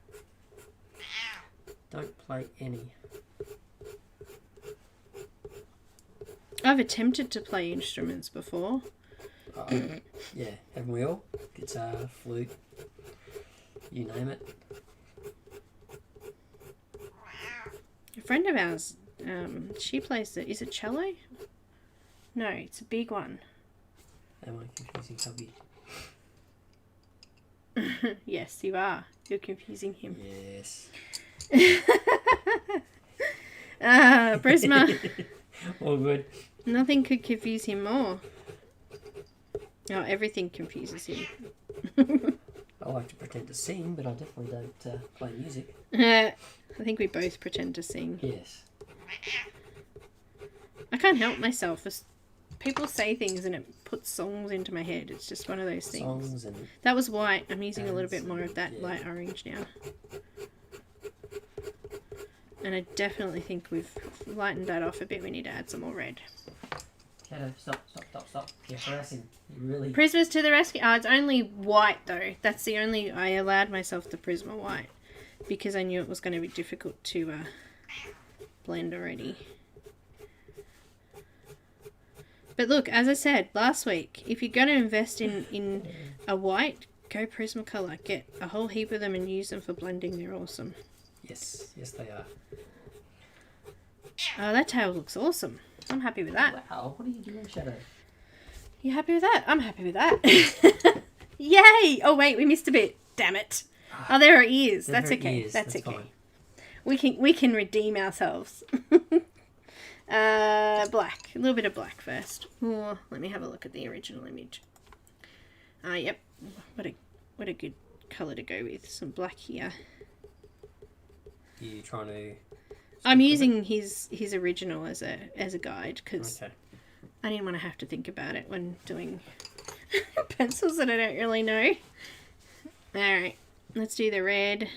Don't play any. I've attempted to play instruments before. Yeah, haven't we all? Guitar, flute, you name it. A friend of ours, she plays is it cello? No, it's a big one. Am I confusing hubby? Yes, you are. You're confusing him. Yes. Prisma. All good. Nothing could confuse him more. Oh, everything confuses him. I like to pretend to sing, but I definitely don't play music. I think we both pretend to sing. Yes. I can't help myself. People say things and it puts songs into my head. It's just one of those things. Songs and that was white. I'm using a little bit more of that light orange now. And I definitely think we've lightened that off a bit. We need to add some more red. Shadow, stop. You're harassing. You really... Prisma's to the rescue. Oh, it's only white though. That's the only... I allowed myself the Prisma white because I knew it was going to be difficult to blend already. But look, as I said last week, if you're going to invest in a white, go Prismacolor. Get a whole heap of them and use them for blending. They're awesome. Yes, they are. Oh, that tail looks awesome. I'm happy with that. Wow, what are you doing, Shadow? You happy with that? I'm happy with that. Yay! Oh wait, we missed a bit. Damn it. Oh, there are ears. That's okay. Ears. That's okay. Fine. We can redeem ourselves. Black. A little bit of black first. Oh, let me have a look at the original image. Yep. What a good colour to go with. Some black here. You trying to... I'm using his original as a guide because I didn't want to have to think about it when doing pencils that I don't really know. Alright, let's do the red,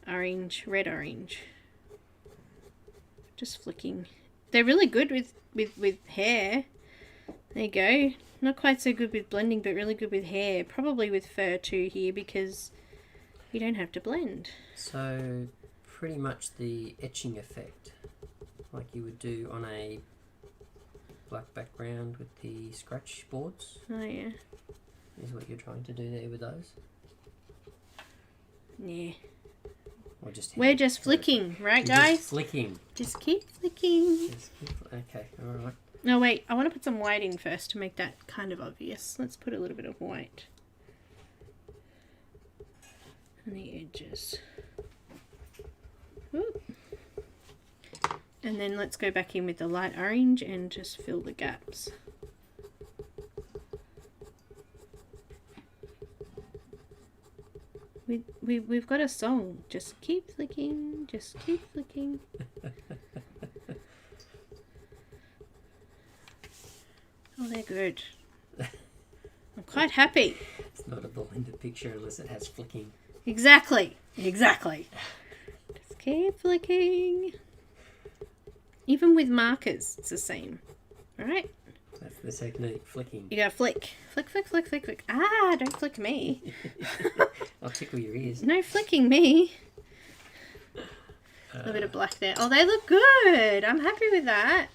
orange, just flicking. They're really good with hair. There you go. Not quite so good with blending, but really good with hair. Probably with fur too here because you don't have to blend. So pretty much the etching effect like you would do on a black background with the scratch boards. Oh yeah. Is what you're trying to do there with those? Yeah. Or just we're just flicking, right guys? Just flicking. Just keep flicking. Okay, alright. No wait, I want to put some white in first to make that kind of obvious. Let's put a little bit of white on the edges. Ooh. And then let's go back in with the light orange and just fill the gaps. We've got a song. Just keep flicking, just keep flicking. Oh, they're good. I'm quite happy. It's not a blended picture unless it has flicking. Exactly. Just keep flicking. Even with markers, it's the same. Alright? That's the technique, flicking. You gotta flick. Flick. Ah, don't flick me. I'll tickle your ears. No flicking me. A little bit of black there. Oh, they look good. I'm happy with that.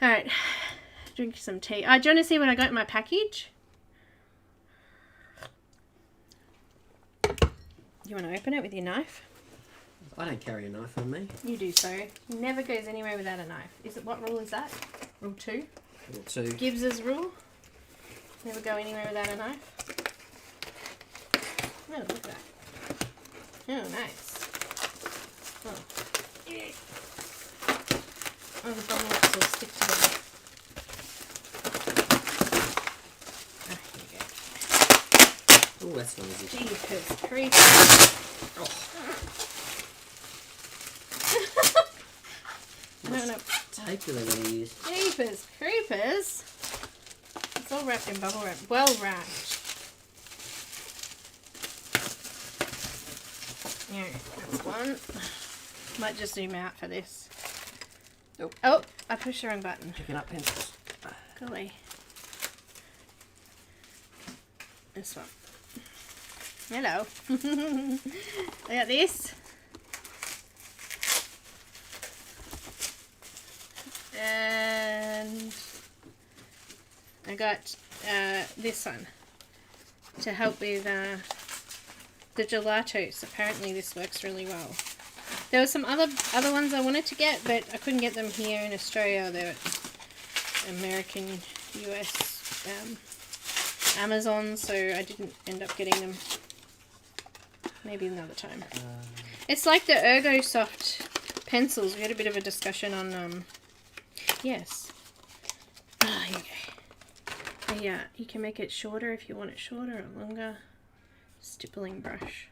Alright. Drink some tea. Do you want to see what I got in my package? You want to open it with your knife? I don't carry a knife on me. You do so. Never goes anywhere without a knife. What rule is that? Rule 2? Rule 2. Gibbs's rule. Never go anywhere without a knife. Oh, look at that. Oh, nice. Oh, yeah. Oh, the bubble wraps will stick together. Ah, here you go. Oh, that's noisy. Jeepers creepers. No. Tape do they want to use? Jeepers creepers. It's all wrapped in bubble wrap. Well wrapped. Yeah, that's one. Might just zoom out for this. Nope. Oh, I pushed the wrong button. Picking up pencils. Golly. This one. Hello. I got this. And I got this one to help with the gelatos. Apparently this works really well. There were some other ones I wanted to get, but I couldn't get them here in Australia. They're American, US Amazon, so I didn't end up getting them. Maybe another time. It's like the Ergo Soft pencils. We had a bit of a discussion on, yes. Ah, here you go. Yeah, you can make it shorter if you want it shorter or longer. Stippling brush.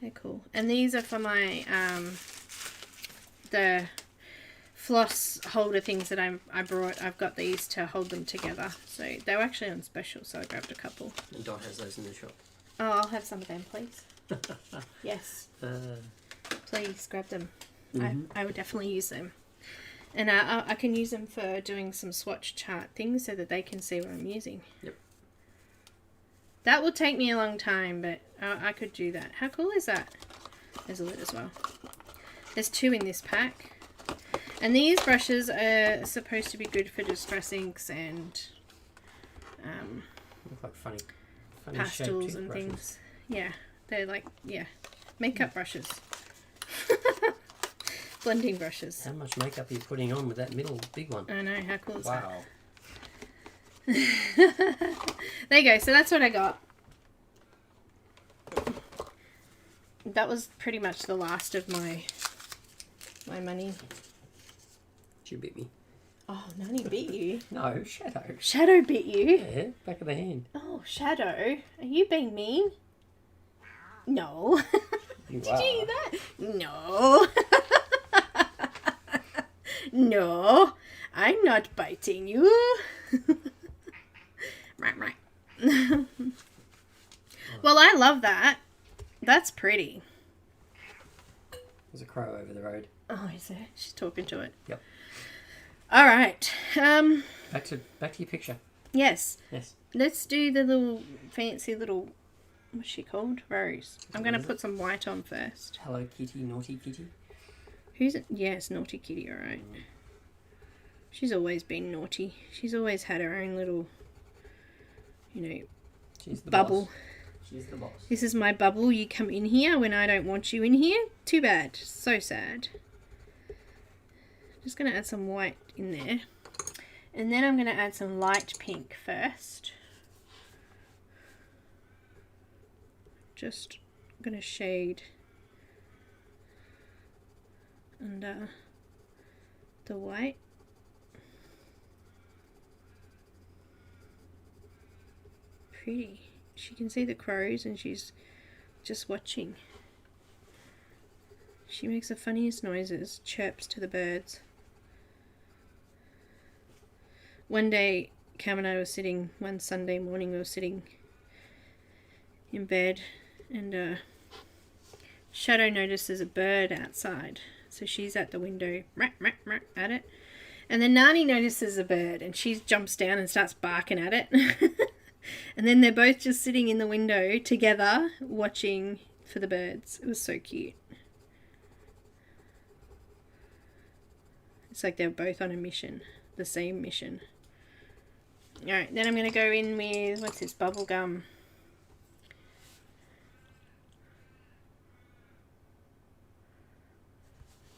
They're cool. And these are for my, the floss holder things that I brought. I've got these to hold them together. So they were actually on special, so I grabbed a couple. And Dot has those in the shop. Oh, I'll have some of them, please. Yes. Please grab them. I would definitely use them. And I can use them for doing some swatch chart things so that they can see what I'm using. Yep. That will take me a long time, but I could do that. How cool is that? There's a lid as well. There's 2 in this pack. And these brushes are supposed to be good for distress inks and look like funny pastels and brushes. things. Yeah, they're like, yeah, makeup brushes. Blending brushes. How much makeup are you putting on with that middle big one? I know, how cool is wow. that? There you go, so that's what I got. That was pretty much the last of my money. She bit me. Oh, Nani bit you? No, Shadow. Shadow bit you? Yeah, back of the hand. Oh, Shadow, are you being mean? No. Did you hear that? No. No, I'm not biting you. Right. Well, I love that. That's pretty. There's a crow over the road. Oh, is there? She's talking to it. Yep. All right. Back to your picture. Yes. Yes. Let's do the little fancy little, what's she called? Rose. I'm going to put some white on first. Hello Kitty, Naughty Kitty. Who's it? Yes, Naughty Kitty, all right. She's always been naughty. She's always had her own little, She's the bubble. Boss. She's the boss. This is my bubble. You come in here when I don't want you in here. Too bad. So sad. Just going to add some white in there. And then I'm going to add some light pink first. Just going to shade under the white. Pretty. She can see the crows and she's just watching. She makes the funniest noises, chirps to the birds. One day, Cam and I were sitting, one Sunday morning we were sitting in bed and Shadow notices a bird outside. So she's at the window, at it. And then Nani notices a bird and she jumps down and starts barking at it. And then they're both just sitting in the window together watching for the birds. It was so cute. It's like they're both on a mission, the same mission. Alright, then I'm going to go in with, what's this, bubble gum.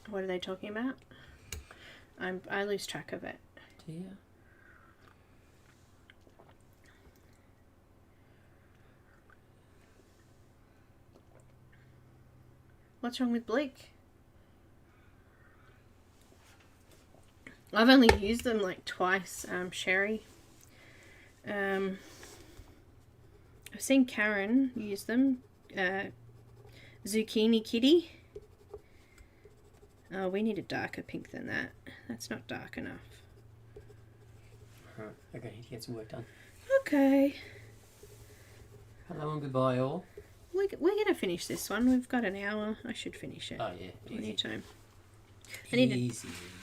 What are they talking about? I lose track of it. Do you? What's wrong with Bleak? I've only used them like twice, Sherry. I've seen Caran use them. Zucchini Kitty. Oh, we need a darker pink than that. That's not dark enough. Alright, okay, need to get some work done. Okay. Hello and goodbye all. We're going to finish this one. We've got an hour. I should finish it. Oh yeah, Plenty easy. of time. I need a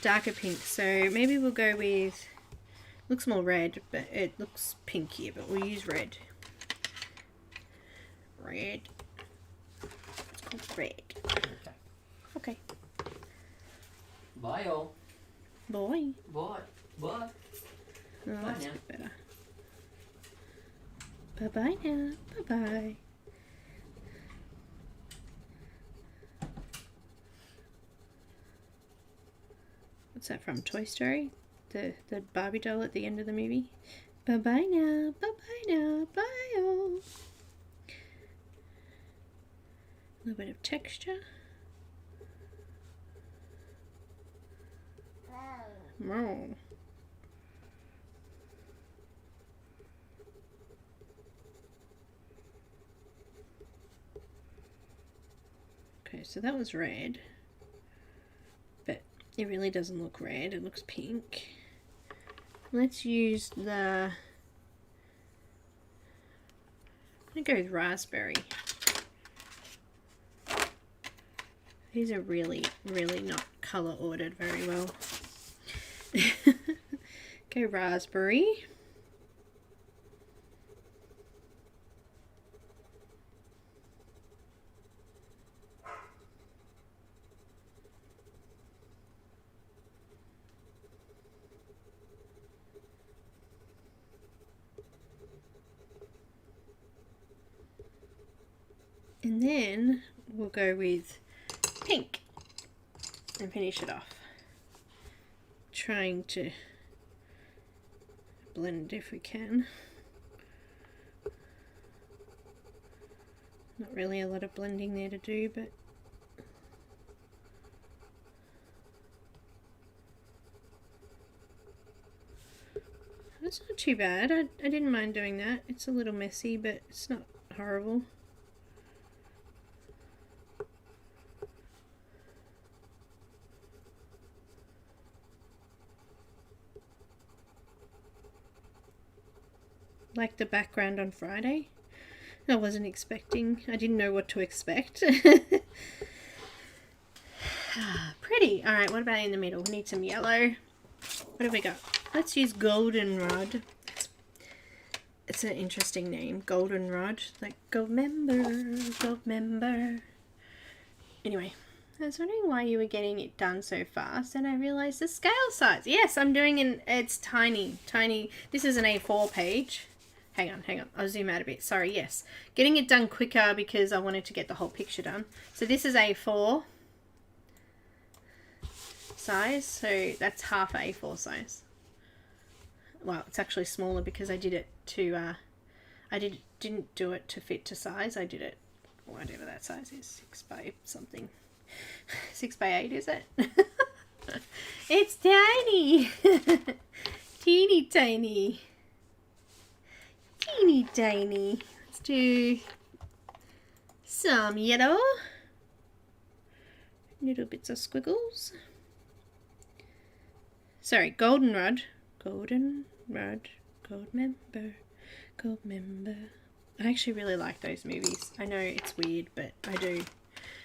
darker pink, so maybe we'll go with, looks more red, but it looks pink here, but we'll use red. Red. It's called red. Okay. Okay. Bye all. Boy. Bye. Bye. Oh, Bye that's now. a bit better. Bye-bye now. Bye-bye. What's that from? Toy Story? the Barbie doll at the end of the movie. Bye-bye now, bye-bye now, bye-oh. A little bit of texture. Oh. Okay, so that was red, but it really doesn't look red, it looks pink. Let's use the, I'm going to go with raspberry. These are really not colour ordered very well. Go raspberry. And then we'll go with pink and finish it off. Trying to blend if we can. Not really a lot of blending there to do, but that's not too bad. I didn't mind doing that. It's a little messy, but it's not horrible. Like the background on Friday. I wasn't expecting. I didn't know what to expect. Pretty. Alright, what about in the middle? We need some yellow. What have we got? Let's use goldenrod. It's an interesting name. Goldenrod. Like gold member. Anyway, I was wondering why you were getting it done so fast, and I realized the scale size. Yes, I'm doing it's tiny. This is an A4 page. Hang on. I'll zoom out a bit. Sorry, yes. Getting it done quicker because I wanted to get the whole picture done. So this is A4 size. So that's half A4 size. Well, it's actually smaller because I did it to, didn't do it to fit to size. I did it, whatever that size is, 6 by something. 6 by 8, is it? It's tiny. Teeny tiny. Teeny tiny. Let's do some yellow. Little bits of squiggles. Sorry, goldenrod. Goldenrod. Gold member. Gold member. I actually really like those movies. I know it's weird, but I do.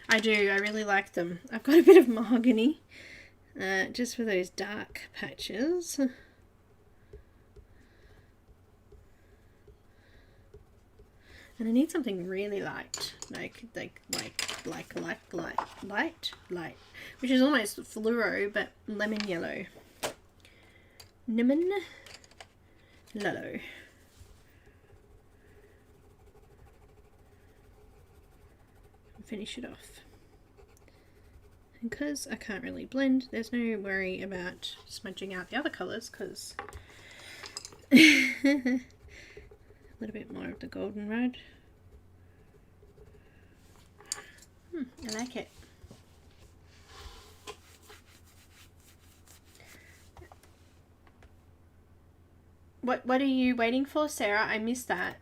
I really like them. I've got a bit of mahogany. Just for those dark patches. And I need something really light, light, which is almost fluoro, but lemon yellow. Lemon yellow. Finish it off. And because I can't really blend, there's no worry about smudging out the other colours, because a little bit more of the goldenrod. I like it. What are you waiting for, Sarah? I missed that.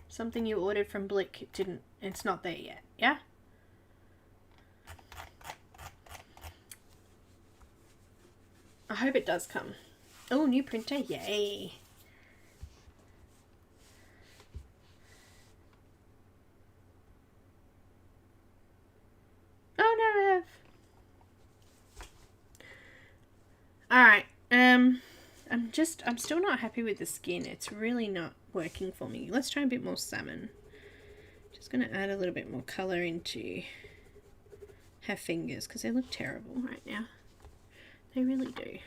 Something you ordered from Blick it's not there yet, yeah? I hope it does come. Oh, new printer, yay. Oh no, I have. Alright, I'm still not happy with the skin. It's really not working for me. Let's try a bit more salmon. Just going to add a little bit more colour into her fingers because they look terrible right now. They really do.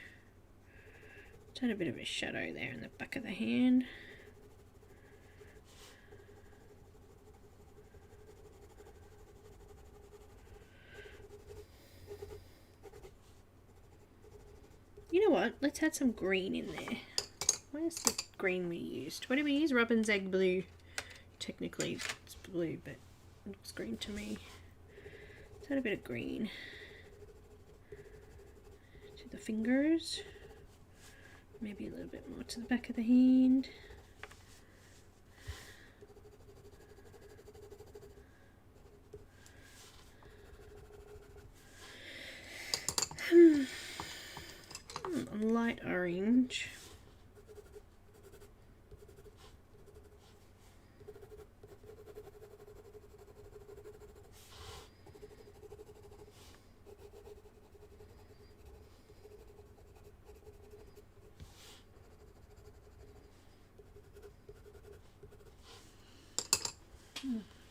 Just add a bit of a shadow there in the back of the hand. You know what? Let's add some green in there. Where's the green we used? What did we use? Robin's Egg Blue. Technically it's blue, but it looks green to me. Let's add a bit of green to the fingers. Maybe a little bit more to the back of the hand. Light orange.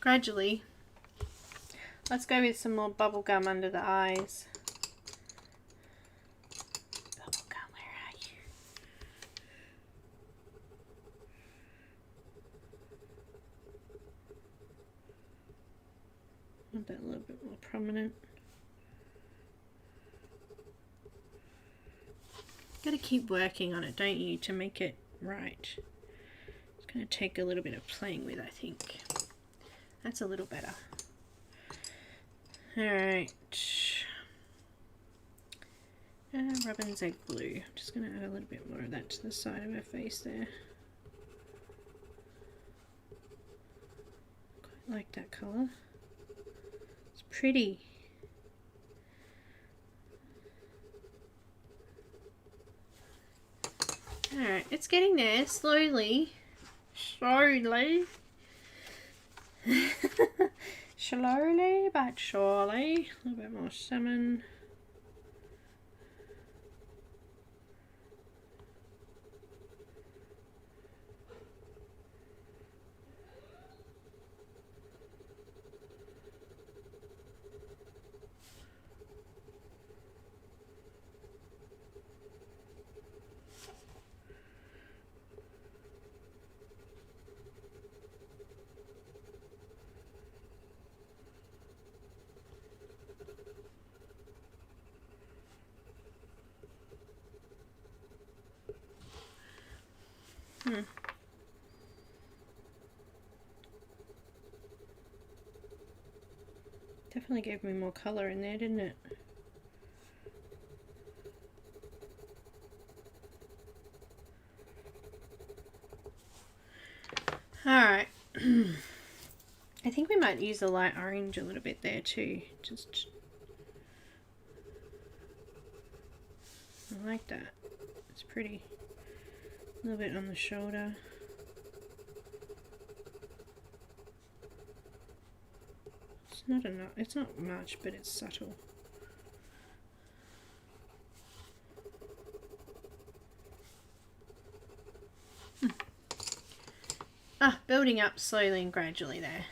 Gradually, let's go with some more bubble gum under the eyes. Bubble gum, where are you? Want that a little bit more prominent. Gotta keep working on it, don't you, to make it right. It's gonna take a little bit of playing with, I think. That's a little better. Alright. Robin's Egg Blue. I'm just going to add a little bit more of that to the side of her face there. Quite like that colour. It's pretty. Alright, it's getting there slowly. Slowly. Slowly but surely. A little bit more salmon. Definitely gave me more colour in there, didn't it? Alright. I think we might use the light orange a little bit there too. Just, I like that. It's pretty. A little bit on the shoulder. It's not enough. It's not much, but it's subtle. Building up slowly and gradually there.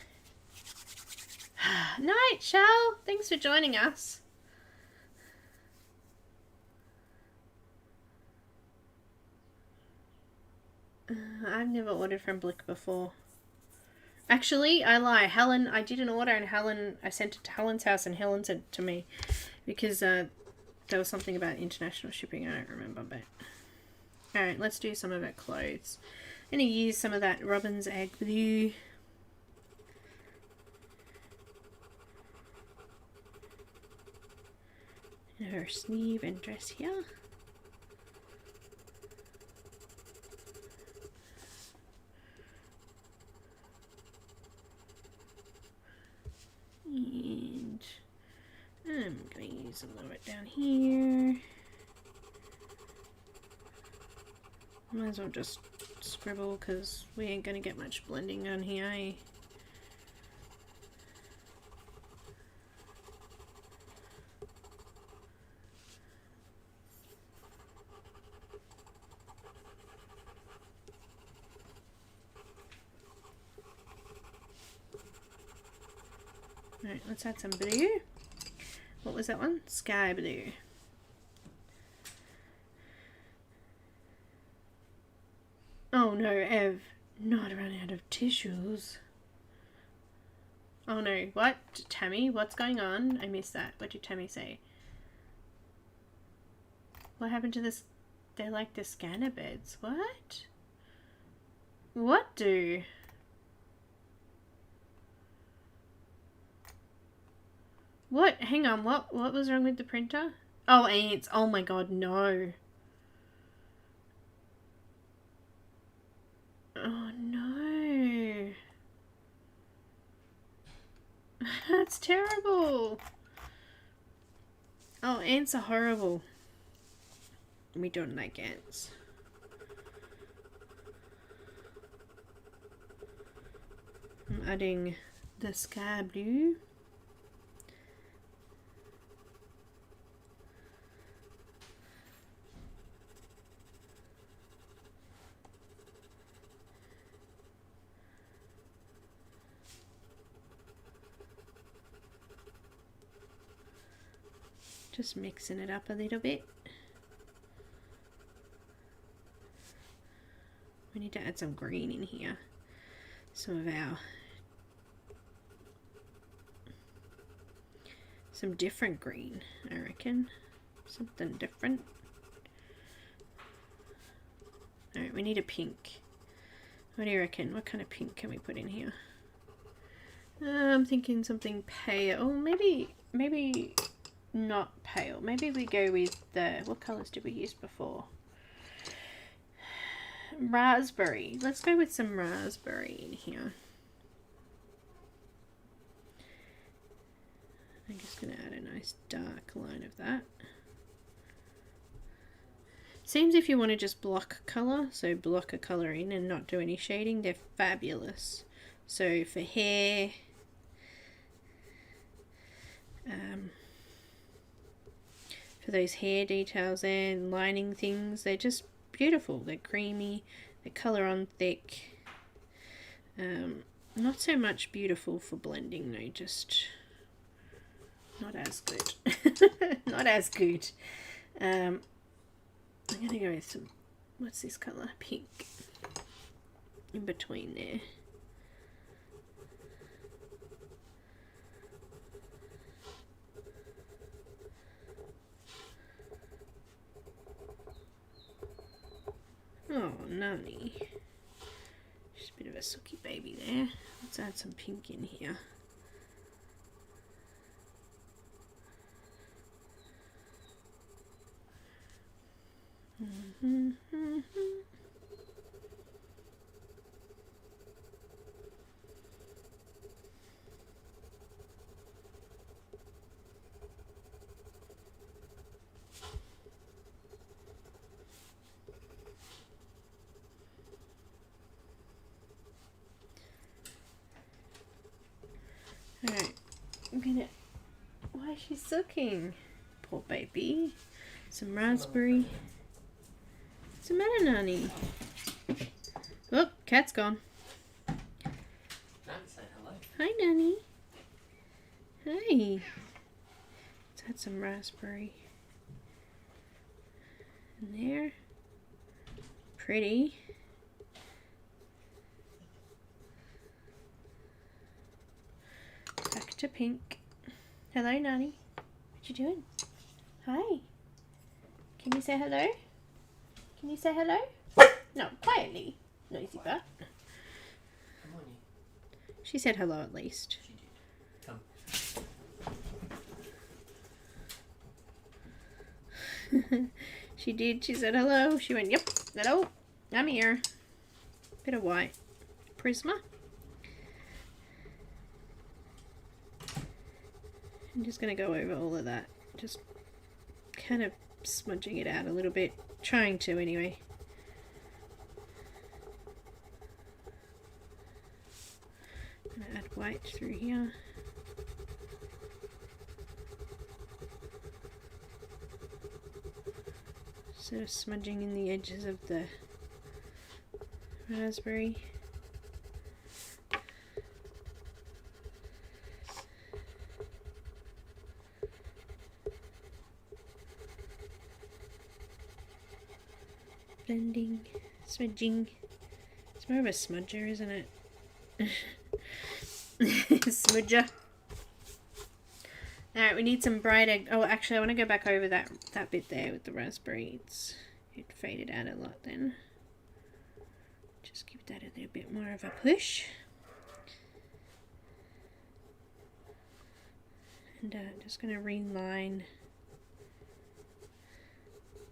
Night, Shell. Thanks for joining us. I've never ordered from Blick before. Actually, I lie. Helen, I did an order and I sent it to Helen's house and Helen sent it to me because there was something about international shipping. I don't remember, but alright, let's do some of her clothes. I'm going to use some of that Robin's Egg Blue. And her sleeve and dress here. And I'm going to use a little bit down here. Might as well just scribble because we ain't going to get much blending on here, eh? Alright, let's add some blue. What was that one? Sky blue. Oh no, Ev. Not run out of tissues. Oh no, what? Tammy, what's going on? I missed that. What did Tammy say? What happened to this? They're like the scanner beds. What? What do? What? Hang on. What was wrong with the printer? Oh, ants. Oh my god, no. Oh no. That's terrible. Oh, ants are horrible. We don't like ants. I'm adding the sky blue. Just mixing it up a little bit. We need to add some green in here. Some different green, I reckon. Something different. Alright, we need a pink. What do you reckon? What kind of pink can we put in here? I'm thinking something pale. Oh, maybe not pale. Maybe we go with the, what colours did we use before? Raspberry. Let's go with some raspberry in here. I'm just going to add a nice dark line of that. Seems if you want to just block colour, so block a colour in and not do any shading, they're fabulous. So for hair, for those hair details and lining things, they're just beautiful. They're creamy, they colour on thick. Not so much beautiful for blending though, just not as good. Not as good. I'm gonna go with some, what's this colour? Pink. In between there. Oh, nanny. Just a bit of a sucky baby there. Let's add some pink in here. Alright, I'm gonna, why is she sucking? Poor baby. Some raspberry. What's the matter, Nanny? Oh, cat's gone. Nanny, say hello. Hi, Nanny. Hi. Let's add some raspberry in there. Pretty. Back to pink. Hello, Nanny. What you doing? Hi. Can you say hello? Can you say hello? No, quietly. Noisy butt. Come on, you. She said hello at least. She did. Come. She did. She said hello. She went, yep, hello, I'm here. Bit of white. Prisma. I'm just going to go over all of that. Just kind of smudging it out a little bit. Trying to, anyway. I'm going to add white through here. Sort of smudging in the edges of the raspberry. Blending, smudging. It's more of a smudger, isn't it? Smudger. Alright, we need some brighter... Oh, actually, I want to go back over that bit there with the raspberry. It faded out a lot then. Just give that a little bit more of a push. And I'm just going to reline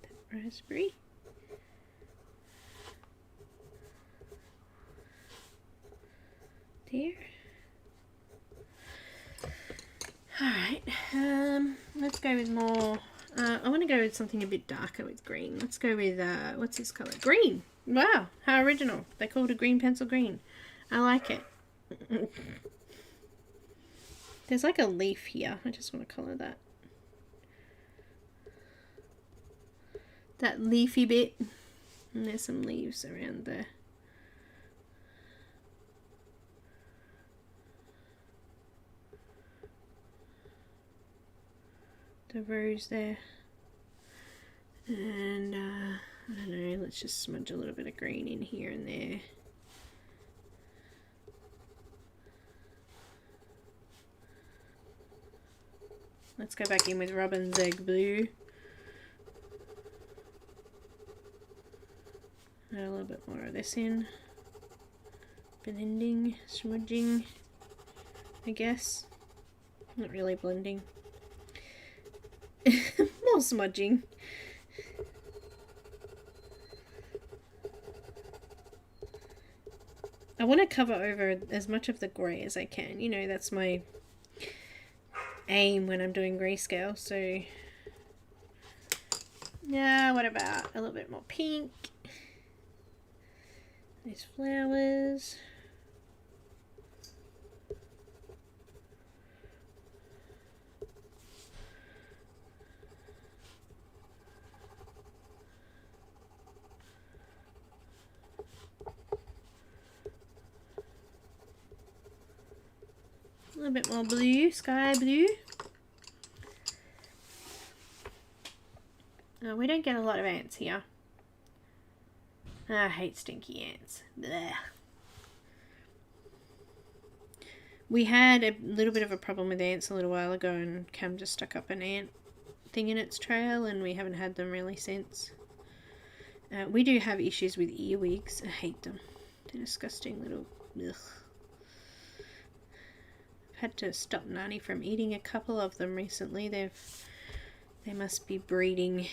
that raspberry. There. Alright, let's go with more, I want to go with something a bit darker with green. Let's go with, what's this colour? Green! Wow, how original. They called it green pencil green. I like it. There's like a leaf here. I just want to colour that. That leafy bit. And there's some leaves around there. The rose there. And I don't know, let's just smudge a little bit of green in here and there. Let's go back in with Robin's Egg Blue. Add a little bit more of this in. Blending, smudging, I guess. Not really blending. More smudging. I want to cover over as much of the grey as I can. You know, that's my aim when I'm doing grayscale. So, yeah, what about a little bit more pink? These flowers. A little bit more blue, sky blue. Oh, we don't get a lot of ants here. I hate stinky ants. Blech. We had a little bit of a problem with ants a little while ago, and Cam just stuck up an ant thing in its trail, and we haven't had them really since. We do have issues with earwigs. I hate them. They're disgusting little... Ugh. Had to stop Nani from eating a couple of them recently. They must be breeding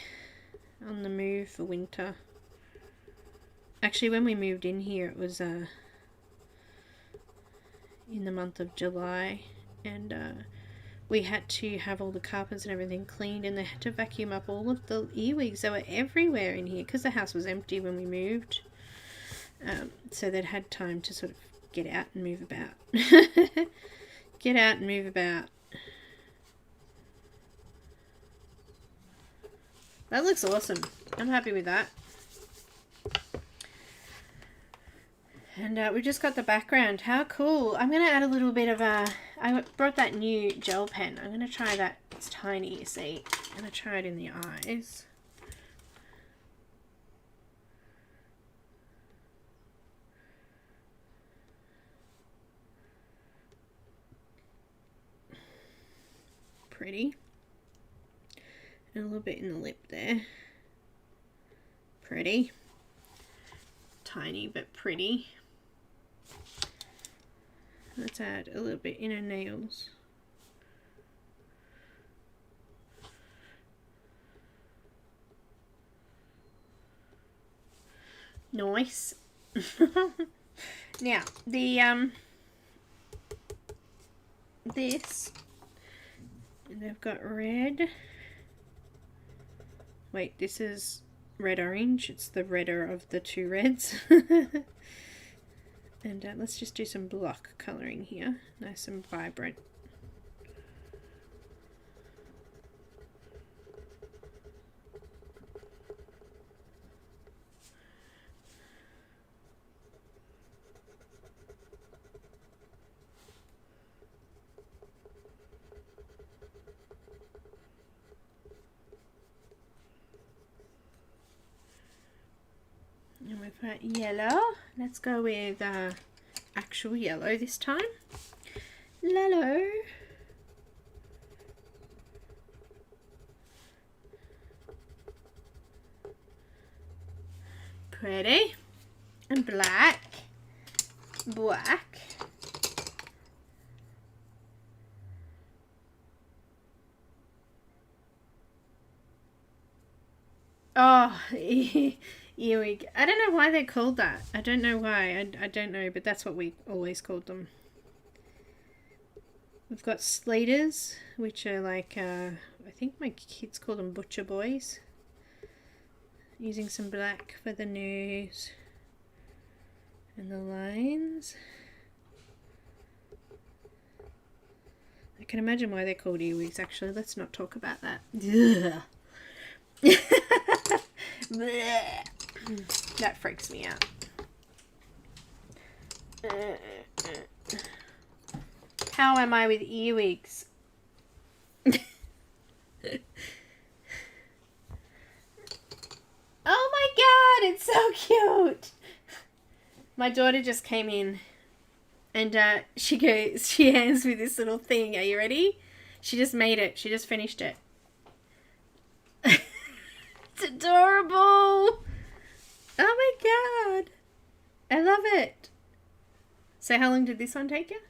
on the move for winter. Actually, when we moved in here, it was in the month of July, and we had to have all the carpets and everything cleaned, and they had to vacuum up all of the earwigs. They were everywhere in here because the house was empty when we moved, so they'd had time to sort of get out and move about. Get out and move about. That looks awesome. I'm happy with that. And we just got the background. How cool. I'm going to add a little bit of a... I brought that new gel pen. I'm going to try that. It's tiny, you see. I'm going to try it in the eyes. Pretty. And a little bit in the lip there. Pretty. Tiny but pretty. Let's add a little bit in her nails. Nice. Now, the this, they've got red. Wait, this is red orange. It's the redder of the two reds. And let's just do some block colouring here. Nice and vibrant. And we've got yellow. Let's go with actual yellow this time. Lalo. Pretty. And black. Black. Oh, earwig. I don't know why they're called that. I don't know why. I don't know, but that's what we always called them. We've got slaters, which are like, I think my kids call them butcher boys. Using some black for the nose and the lines. I can imagine why they're called earwigs, actually. Let's not talk about that. That freaks me out. How am I with earwigs? Oh my god, it's so cute. My daughter just came in and she hands me this little thing. Are you ready? She just made it. She just finished it. It's adorable. Oh my god. I love it. So how long did this one take you?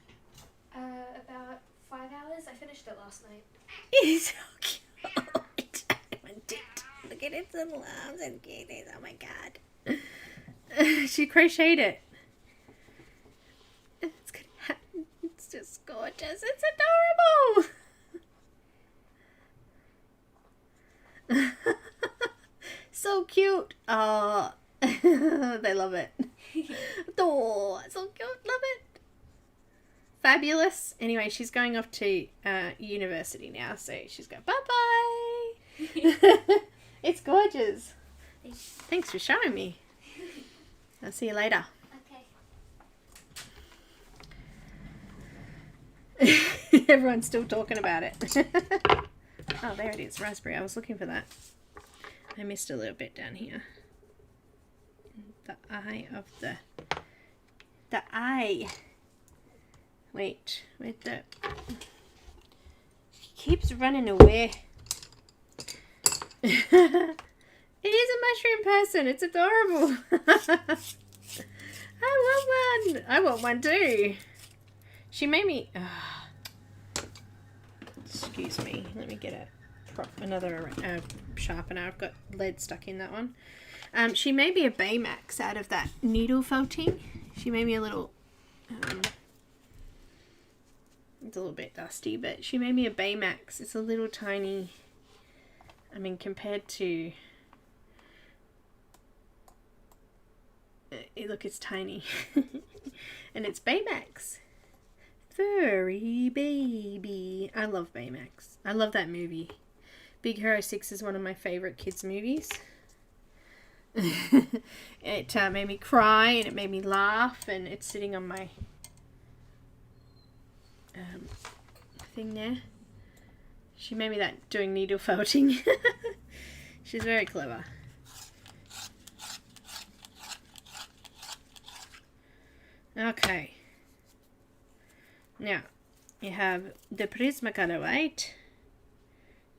About 5 hours. I finished it last night. It's so cute. Look at its little arms and cuties. Oh my god. She crocheted it. It's just gorgeous. It's adorable. So cute. Oh, they love it. Oh, so cute. Love it. Fabulous. Anyway, she's going off to university now, so she's going bye-bye. It's gorgeous. Thanks for showing me. I'll see you later. Okay. Everyone's still talking about it. Oh, there it is. Raspberry. I was looking for that. I missed a little bit down here. The eye of the eye. Wait, where'd the... She keeps running away. It is a mushroom person. It's adorable. I want one. I want one too. She made me... Excuse me. Let me get another sharpener. I've got lead stuck in that one. She made me a Baymax out of that needle felting. She made me a little... it's a little bit dusty, but she made me a Baymax. It's a little tiny... I mean, compared to... look, it's tiny. And it's Baymax. Furry baby. I love Baymax. I love that movie. Big Hero 6 is one of my favourite kids' movies. It made me cry and it made me laugh, and it's sitting on my thing there. She made me that doing needle felting. She's very clever. Okay. Now, you have the Prismacolor white.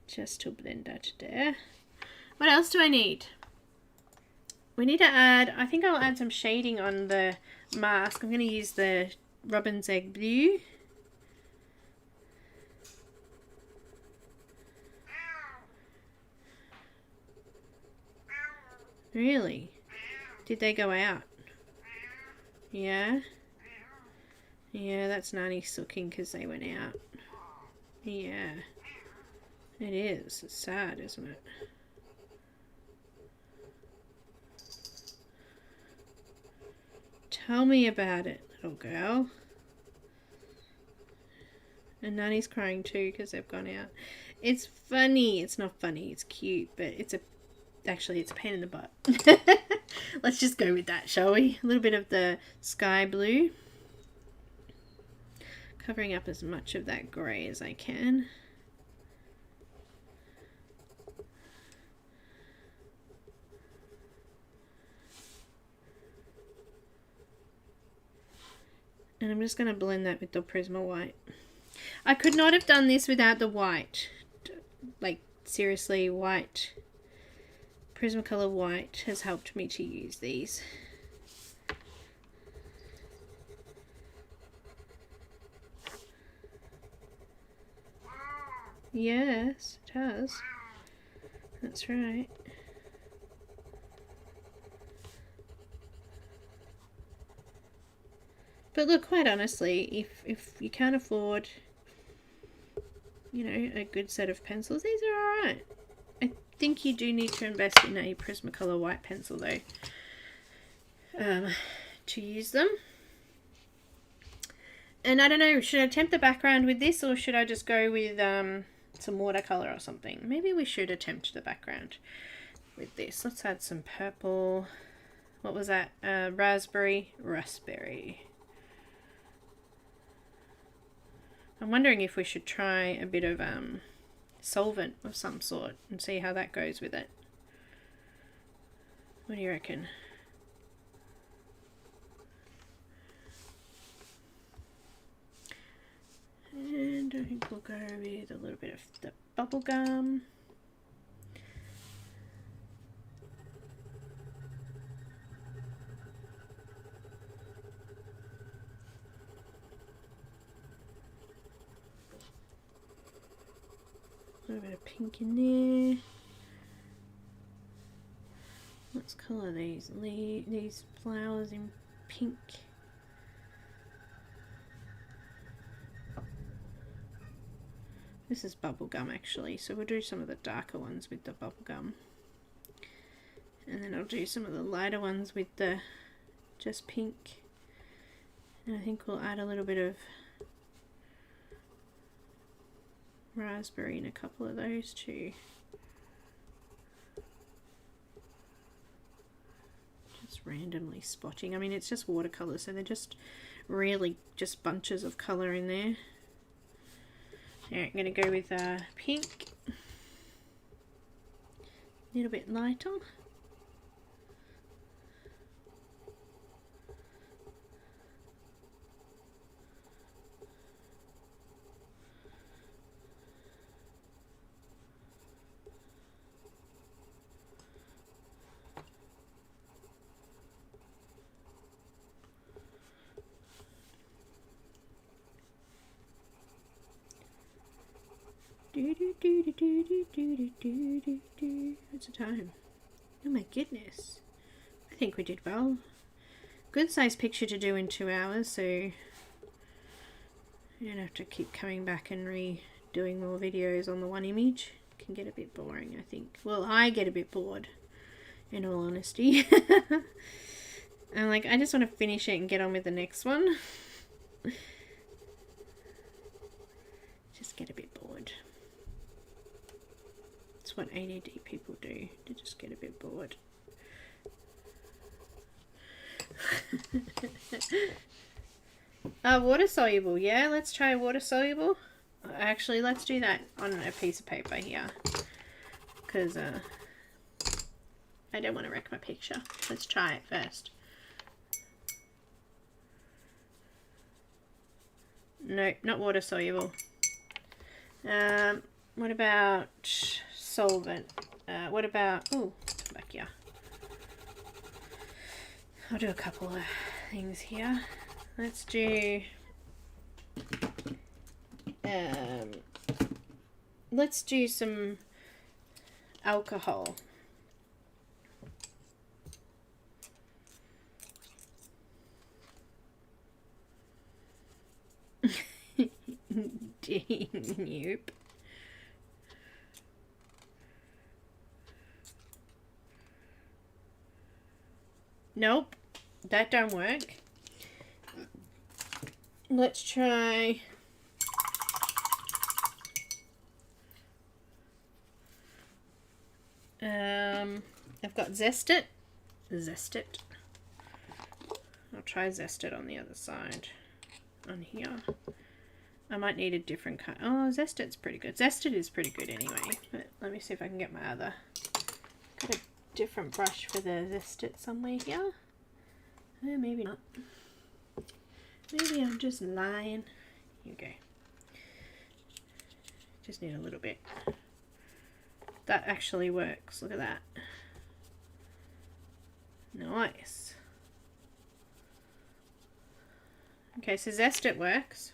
Just to blend that there. What else do I need? We need to add, I think I'll add some shading on the mask. I'm going to use the Robin's Egg Blue. Really? Did they go out? Yeah? Yeah, that's Nani sucking because they went out. Yeah. It is. It's sad, isn't it? Tell me about it, little girl. And Nani's crying too because they've gone out. It's funny. It's not funny. It's cute, but it's a... Actually, it's a pain in the butt. Let's just go with that, shall we? A little bit of the sky blue. Covering up as much of that grey as I can. And I'm just going to blend that with the Prisma white. I could not have done this without the white. Like, seriously, white Prismacolor white has helped me to use these. Yes, it has. That's right. But look, quite honestly, if you can't afford, you know, a good set of pencils, these are alright. I think you do need to invest in a Prismacolor white pencil though, to use them. And I don't know, should I attempt the background with this, or should I just go with some watercolor or something? Maybe we should attempt the background with this. Let's add some purple. What was that? Raspberry. I'm wondering if we should try a bit of solvent of some sort and see how that goes with it. What do you reckon? And I think we'll go with a little bit of the bubble gum. A little bit of pink in there. Let's colour these flowers in pink. This is bubble gum actually, so we'll do some of the darker ones with the bubble gum. And then I'll do some of the lighter ones with the just pink. And I think we'll add a little bit of raspberry in a couple of those too. Just randomly spotting. I mean, it's just watercolour, so they're just really just bunches of colour in there. Alright, I'm going to go with pink. A little bit lighter. What's the time? Oh my goodness. I think we did well. Good size picture to do in 2 hours, so you don't have to keep coming back and redoing more videos on the one image. It can get a bit boring, I think. Well, I get a bit bored, in all honesty. I'm like, I just want to finish it and get on with the next one. Just get a bit bored. That's what ADD people do. They just get a bit bored. Water soluble. Yeah, let's try water soluble. Actually, let's do that on a piece of paper here, because I don't want to wreck my picture. Let's try it first. No, not water soluble. What about solvent? What about, oh, come back here. I'll do a couple of things here. Let's do, some alcohol. Nope. Nope, that don't work. Let's try I've got Zest It. I'll try Zest It on the other side. On here. I might need a different kind. Oh, Zest It's pretty good. Zest It is pretty good anyway. But let me see if I can get my other. Got a different brush for the Zest It somewhere here. Maybe not. Maybe I'm just lying. Here we go. Just need a little bit. That actually works. Look at that. Nice. Okay, so Zest It works.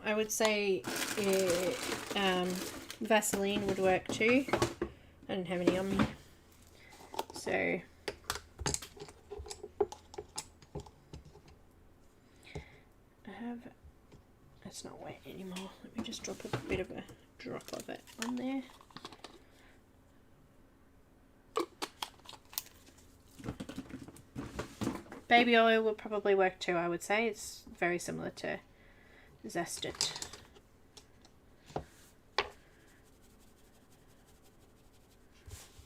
I would say Vaseline would work too. I don't have any on me. So I have, it's not wet anymore. Let me just drop a bit of a drop of it on there. Baby oil will probably work too, I would say. It's very similar to Zest It.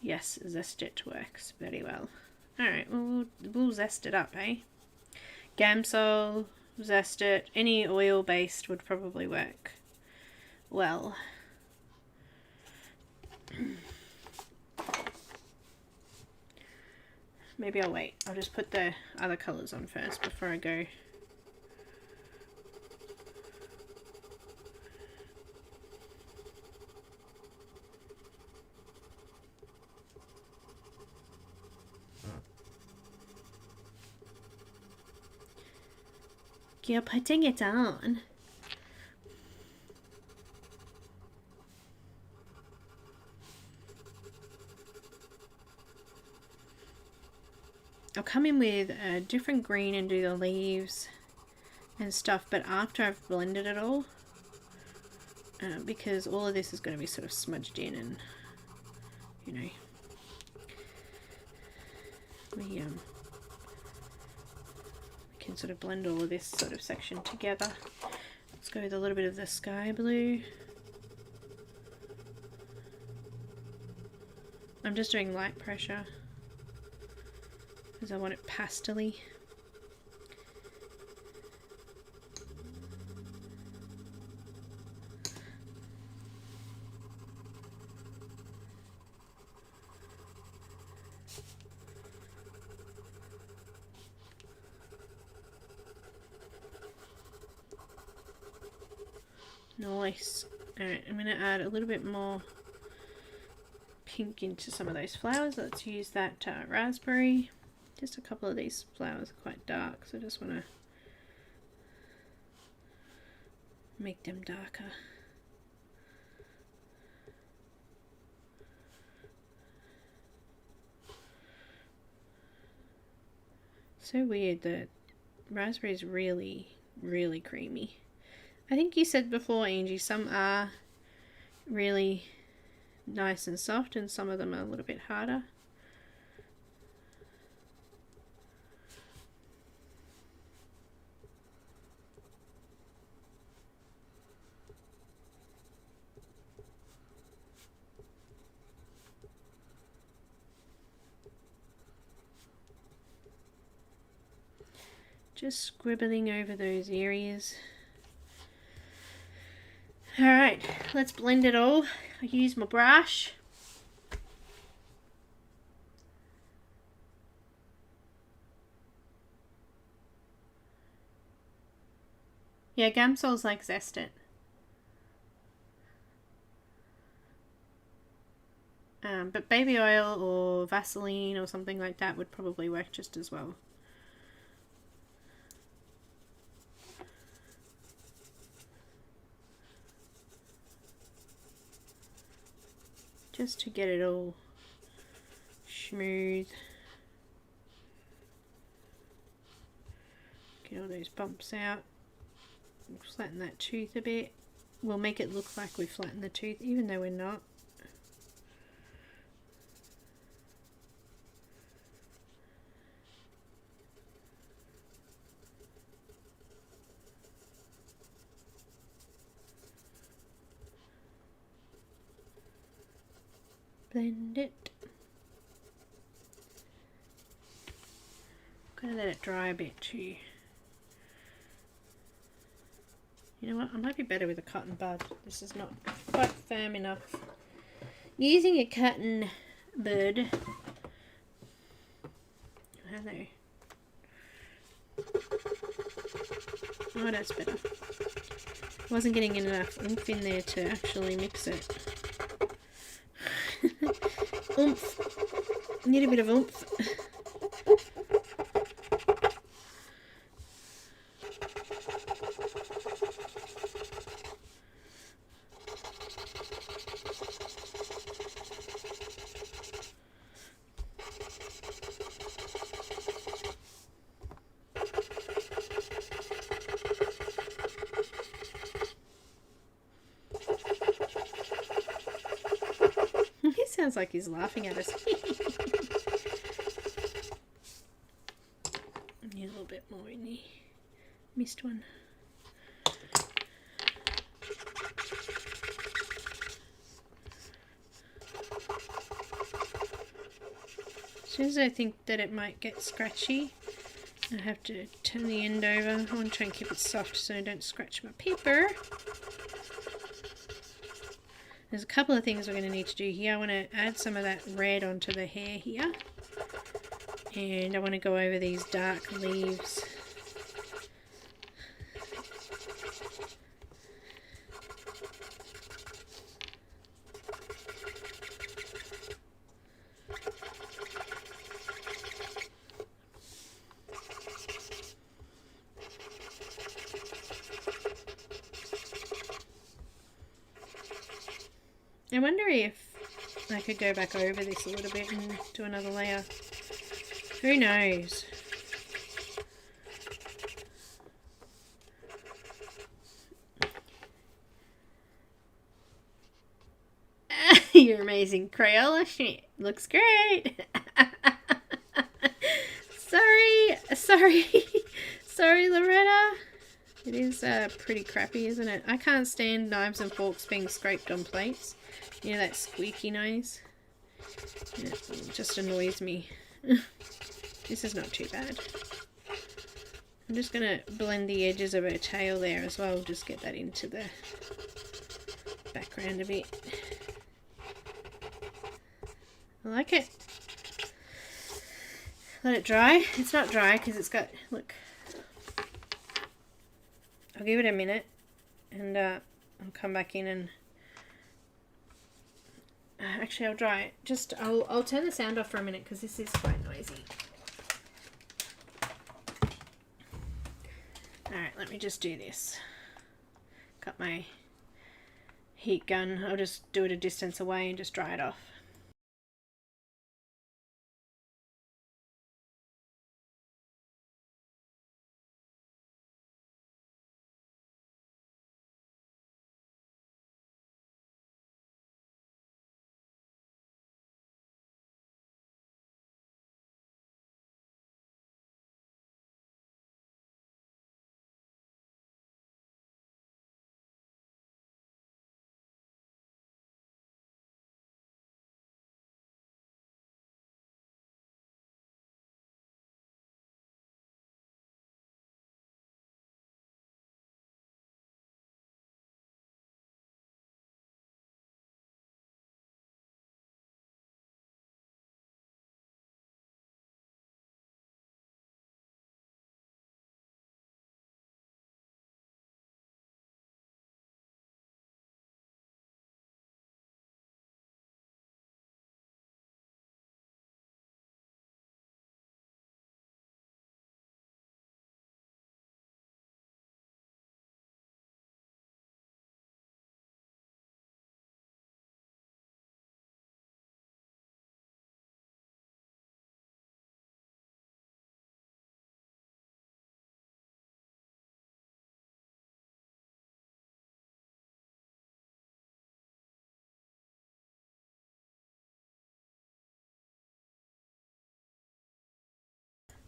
Yes, Zest It works very well. Alright, well, we'll zest it up, eh? Gamsol, Zest It, any oil based would probably work well. Maybe I'll wait. I'll just put the other colours on first before I go. You're putting it on. I'll come in with a different green and do the leaves and stuff, but after I've blended it all, because all of this is going to be sort of smudged in, and you know, we can sort of blend all of this sort of section together. Let's go with a little bit of the sky blue. I'm just doing light pressure because I want it pastel-y. Nice. Alright, I'm going to add a little bit more pink into some of those flowers. Let's use that raspberry. Just a couple of these flowers are quite dark, so I just want to make them darker. So weird, the raspberry is really, really creamy. I think you said before, Angie, some are really nice and soft and some of them are a little bit harder. Just scribbling over those areas. Alright, let's blend it all. I use my brush. Yeah, Gamsol's like Zest It. But baby oil or Vaseline or something like that would probably work just as well. Just to get it all smooth. Get all those bumps out. We'll flatten that tooth a bit. We'll make it look like we flattened the tooth even though we're not. Blend it. I'm gonna let it dry a bit too. You know what? I might be better with a cotton bud. This is not quite firm enough. Using a cotton bud. Hello. Oh, that's better. Wasn't getting enough ink in there to actually mix it. Oomph. Need a bit of oomph. He sounds like he's laughing at us. Need a little bit more in the missed one. As soon as I think that it might get scratchy, I have to turn the end over. I want to try and keep it soft so I don't scratch my paper. There's a couple of things we're going to need to do here. I want to add some of that red onto the hair here. And I want to go over these dark leaves. I wonder if I could go back over this a little bit and do another layer. Who knows? You're amazing, Crayola. Looks great. Sorry, Loretta. It is pretty crappy, isn't it? I can't stand knives and forks being scraped on plates. You know, that squeaky noise? It just annoys me. This is not too bad. I'm just going to blend the edges of her tail there as well. Just get that into the background a bit. I like it. Let it dry. It's not dry because it's got, look. I'll give it a minute and I'll come back in and actually I'll dry it. I'll turn the sound off for a minute because this is quite noisy. Alright, let me just do this. Got my heat gun. I'll just do it a distance away and just dry it off.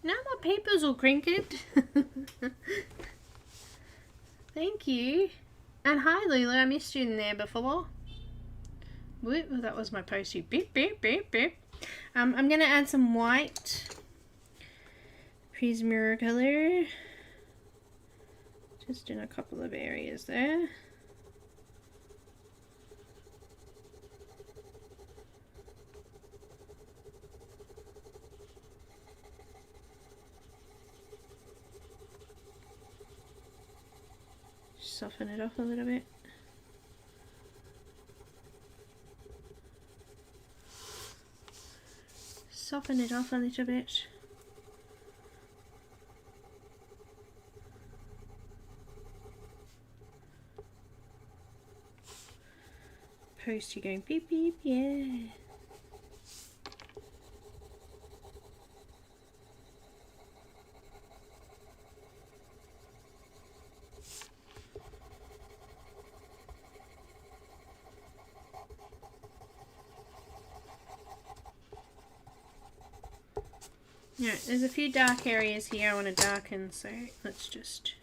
Now my paper's all crinked. Thank you. And hi Lula, I missed you in there before. Whoop, that was my postie. Beep, beep, beep, beep. I'm going to add some white Prismacolor. Just in a couple of areas there. Soften it off a little bit. soften it off a little bit. Posty going beep beep, yeah. Alright, there's a few dark areas here I want to darken, so let's just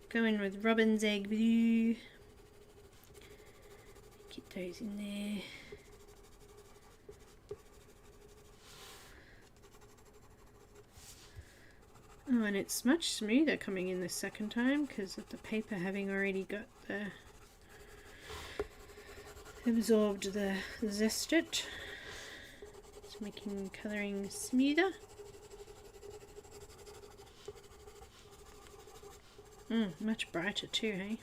go in with robin's egg blue. Get those in there. Oh, and it's much smoother coming in the second time because of the paper having already got the absorbed the zest it. It's making colouring smoother. Much brighter too, hey?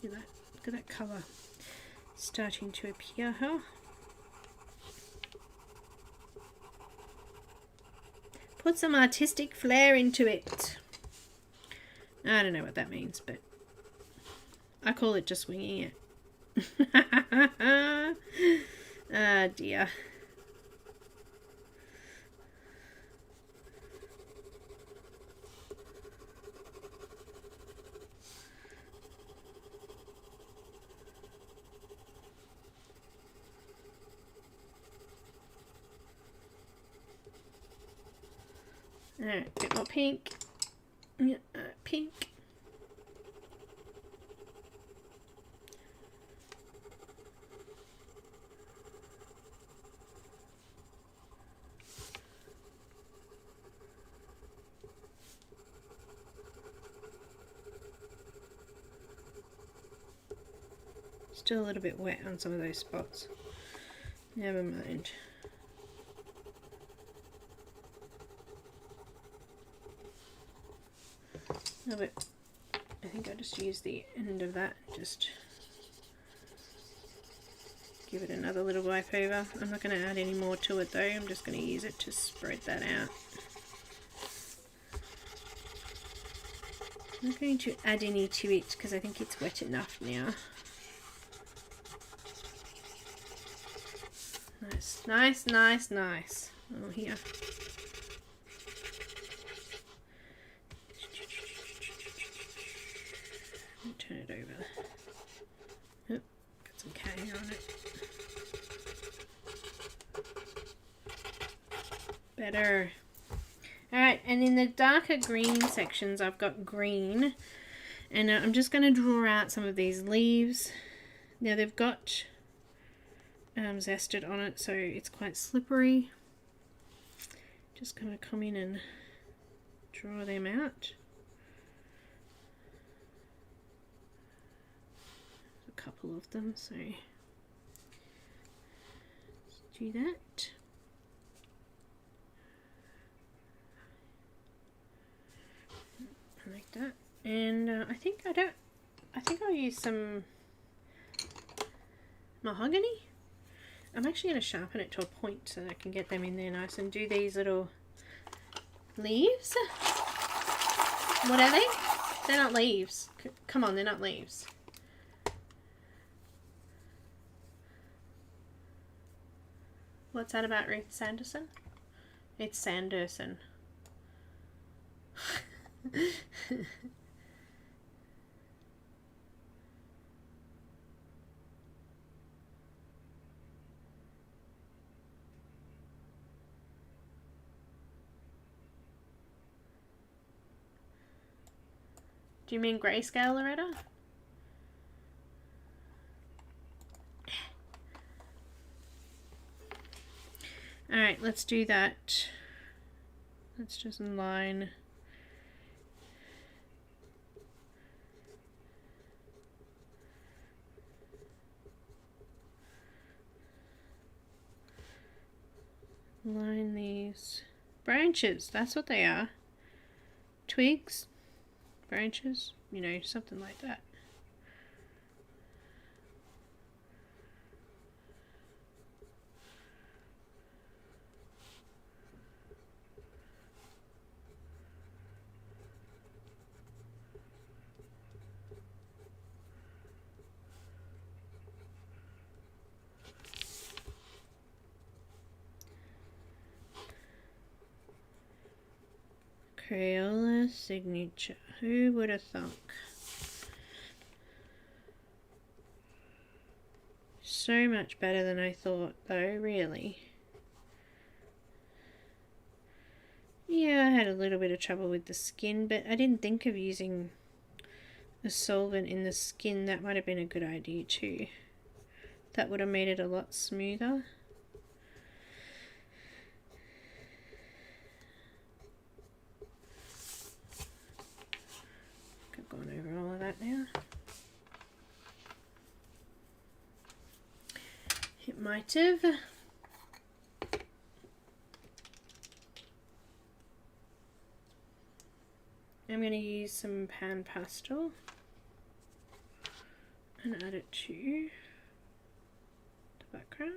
Look at that colour starting to appear, huh? Put some artistic flair into it. I don't know what that means, but I call it just winging it. Ah, dear. Alright, a bit more pink. Yeah, pink. Still a little bit wet on some of those spots. Never mind. A little bit. I think I'll just use the end of that, just give it another little wipe over. I'm not going to add any more to it though, I'm just going to use it to spread that out. I'm not going to add any to it because I think it's wet enough now. Nice, nice, nice, nice. Oh, here. Turn it over. Oop, got some cat hair on it. Better. Alright, and in the darker green sections I've got green, and I'm just going to draw out some of these leaves. Now they've got zested on it, so it's quite slippery. Just going to come in and draw them out. A couple of them, so let's do that. Like that, and I think I'll use some mahogany. I'm actually going to sharpen it to a point so that I can get them in there nice and do these little leaves. What are they? They're not leaves. Come on, they're not leaves. What's that about Ruth Sanderson? It's Sanderson. Do you mean grayscale, Loretta? Alright, let's do that. Let's just line. Line these branches, that's what they are. Twigs, branches, you know, something like that. Crayola signature. Who would have thunk? So much better than I thought though, really. Yeah, I had a little bit of trouble with the skin, but I didn't think of using a solvent in the skin. That might have been a good idea too. That would have made it a lot smoother. I've gone over all of that now. It might have. I'm going to use some PanPastel and add it to the background.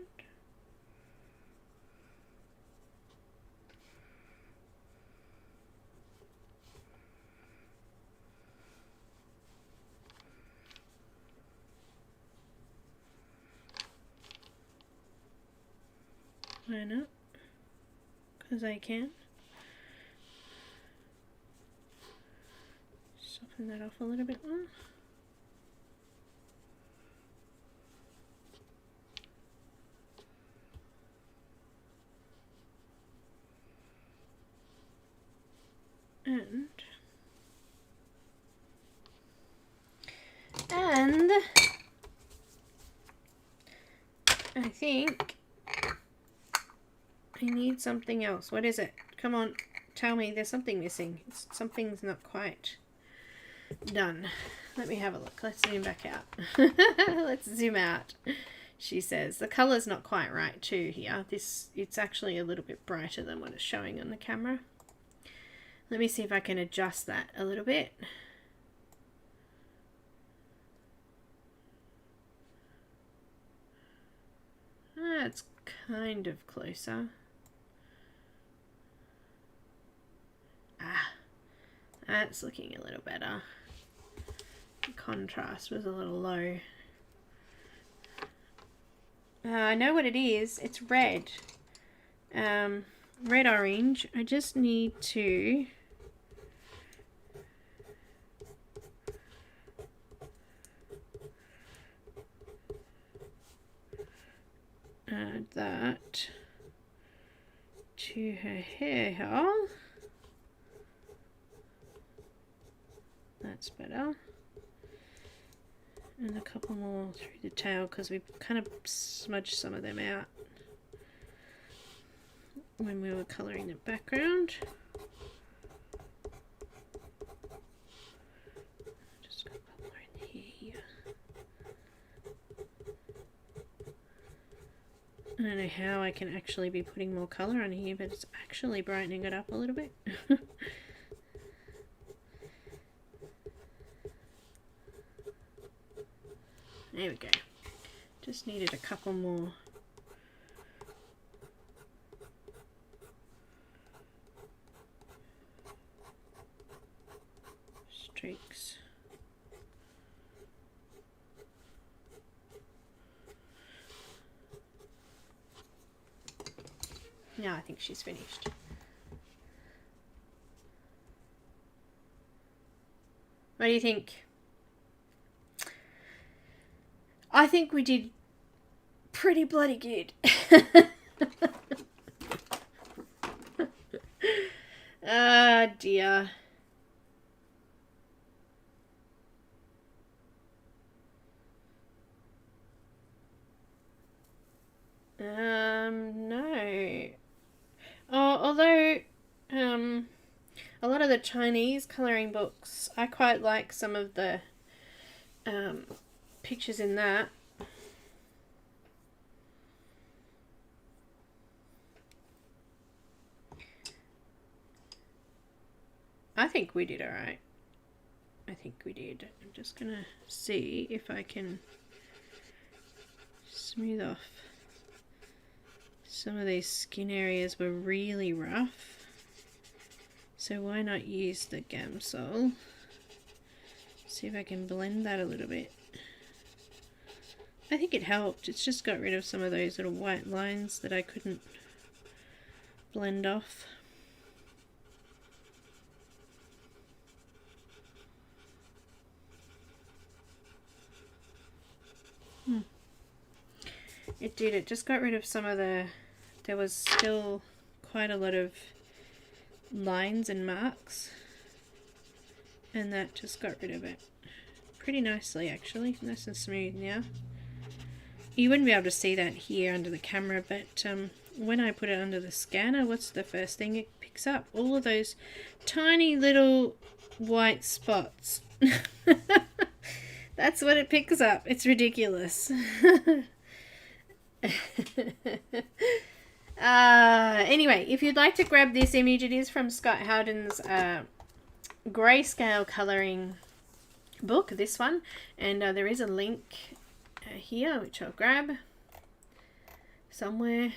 Why not? Because I can. Soften that off a little bit more. And I think I need something else. What is it? Come on, tell me. There's something missing. Something's not quite done. Let me have a look. Let's zoom back out. Let's zoom out. She says the color's not quite right too here. It's actually a little bit brighter than what it's showing on the camera. Let me see if I can adjust that a little bit. It's kind of closer. That's looking a little better. The contrast was a little low. I know what it is. It's red. Red orange. I just need to add that to her hair. That's better. And a couple more through the tail because we kind of smudged some of them out when we were colouring the background. Just got a couple more in here. I don't know how I can actually be putting more colour on here, but it's actually brightening it up a little bit. There we go. Just needed a couple more. Streaks. Now I think she's finished. What do you think? I think we did pretty bloody good. Ah, dear. No. Although, a lot of the Chinese colouring books, I quite like some of the, pictures in that. I think we did alright. I think we did. I'm just gonna see if I can smooth off. Some of these skin areas were really rough. So why not use the Gamsol? See if I can blend that a little bit. I think it helped. It's just got rid of some of those little white lines that I couldn't blend off. It did. It just got rid of some of the... There was still quite a lot of lines and marks. And that just got rid of it. Pretty nicely, actually. Nice and smooth now. You wouldn't be able to see that here under the camera, but when I put it under the scanner, what's the first thing it picks up? All of those tiny little white spots. That's what it picks up. It's ridiculous. Anyway, if you'd like to grab this image, it is from Scott Howden's grayscale colouring book, this one, and there is a link here which I'll grab somewhere.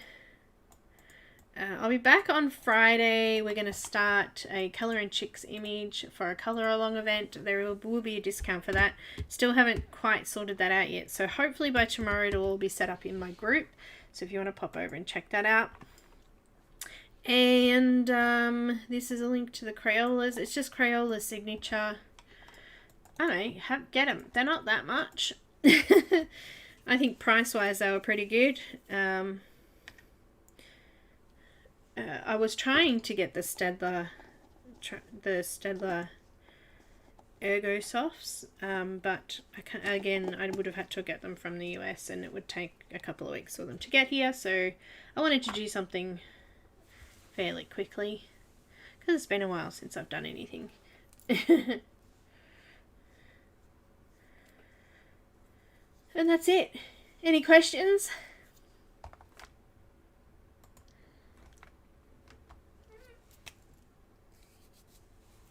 I'll be back on Friday. We're going to start a Colour and Chicks image for a colour along event. There will be a discount for that. Still haven't quite sorted that out yet, so hopefully by tomorrow it'll all be set up in my group, so if you want to pop over and check that out. And this is a link to the Crayolas. It's just Crayola signature. I don't know, get them. They're not that much. I think price wise they were pretty good. I was trying to get the Staedtler Ergo Softs, but I would have had to get them from the US, and it would take a couple of weeks for them to get here. So I wanted to do something fairly quickly because it's been a while since I've done anything. And that's it. Any questions?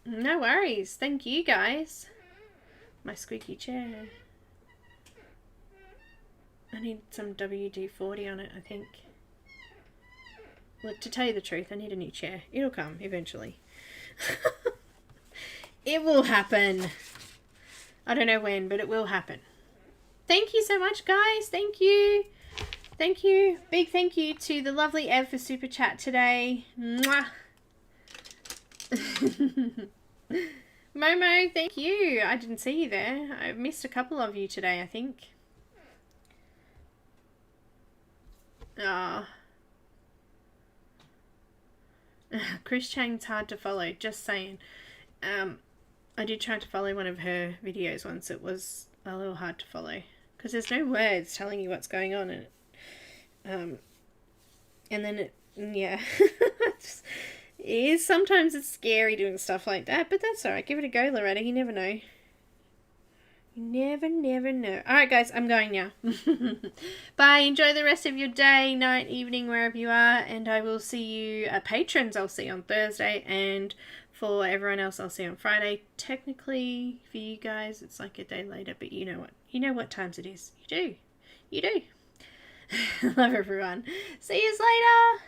No worries. Thank you guys. My squeaky chair. I need some WD-40 on it, I think. Look, to tell you the truth, I need a new chair. It'll come eventually. It will happen. I don't know when, but it will happen. Thank you so much, guys. Thank you. Thank you. Big thank you to the lovely Ev for Super Chat today. Mwah. Momo, thank you. I didn't see you there. I missed a couple of you today, I think. Ah. Chris Chang's hard to follow, just saying. I did try to follow one of her videos once. It was a little hard to follow because there's no words telling you what's going on in it. And then it, yeah. Sometimes it's scary doing stuff like that, but that's alright. Give it a go, Loretta. You never know. You never know. Alright, guys, I'm going now. Bye. Enjoy the rest of your day, night, evening, wherever you are, and I will see you, patrons I'll see on Thursday, and for everyone else I'll see on Friday. Technically, for you guys, it's like a day later, but you know what? You know what times it is. You do. Love everyone. See you later.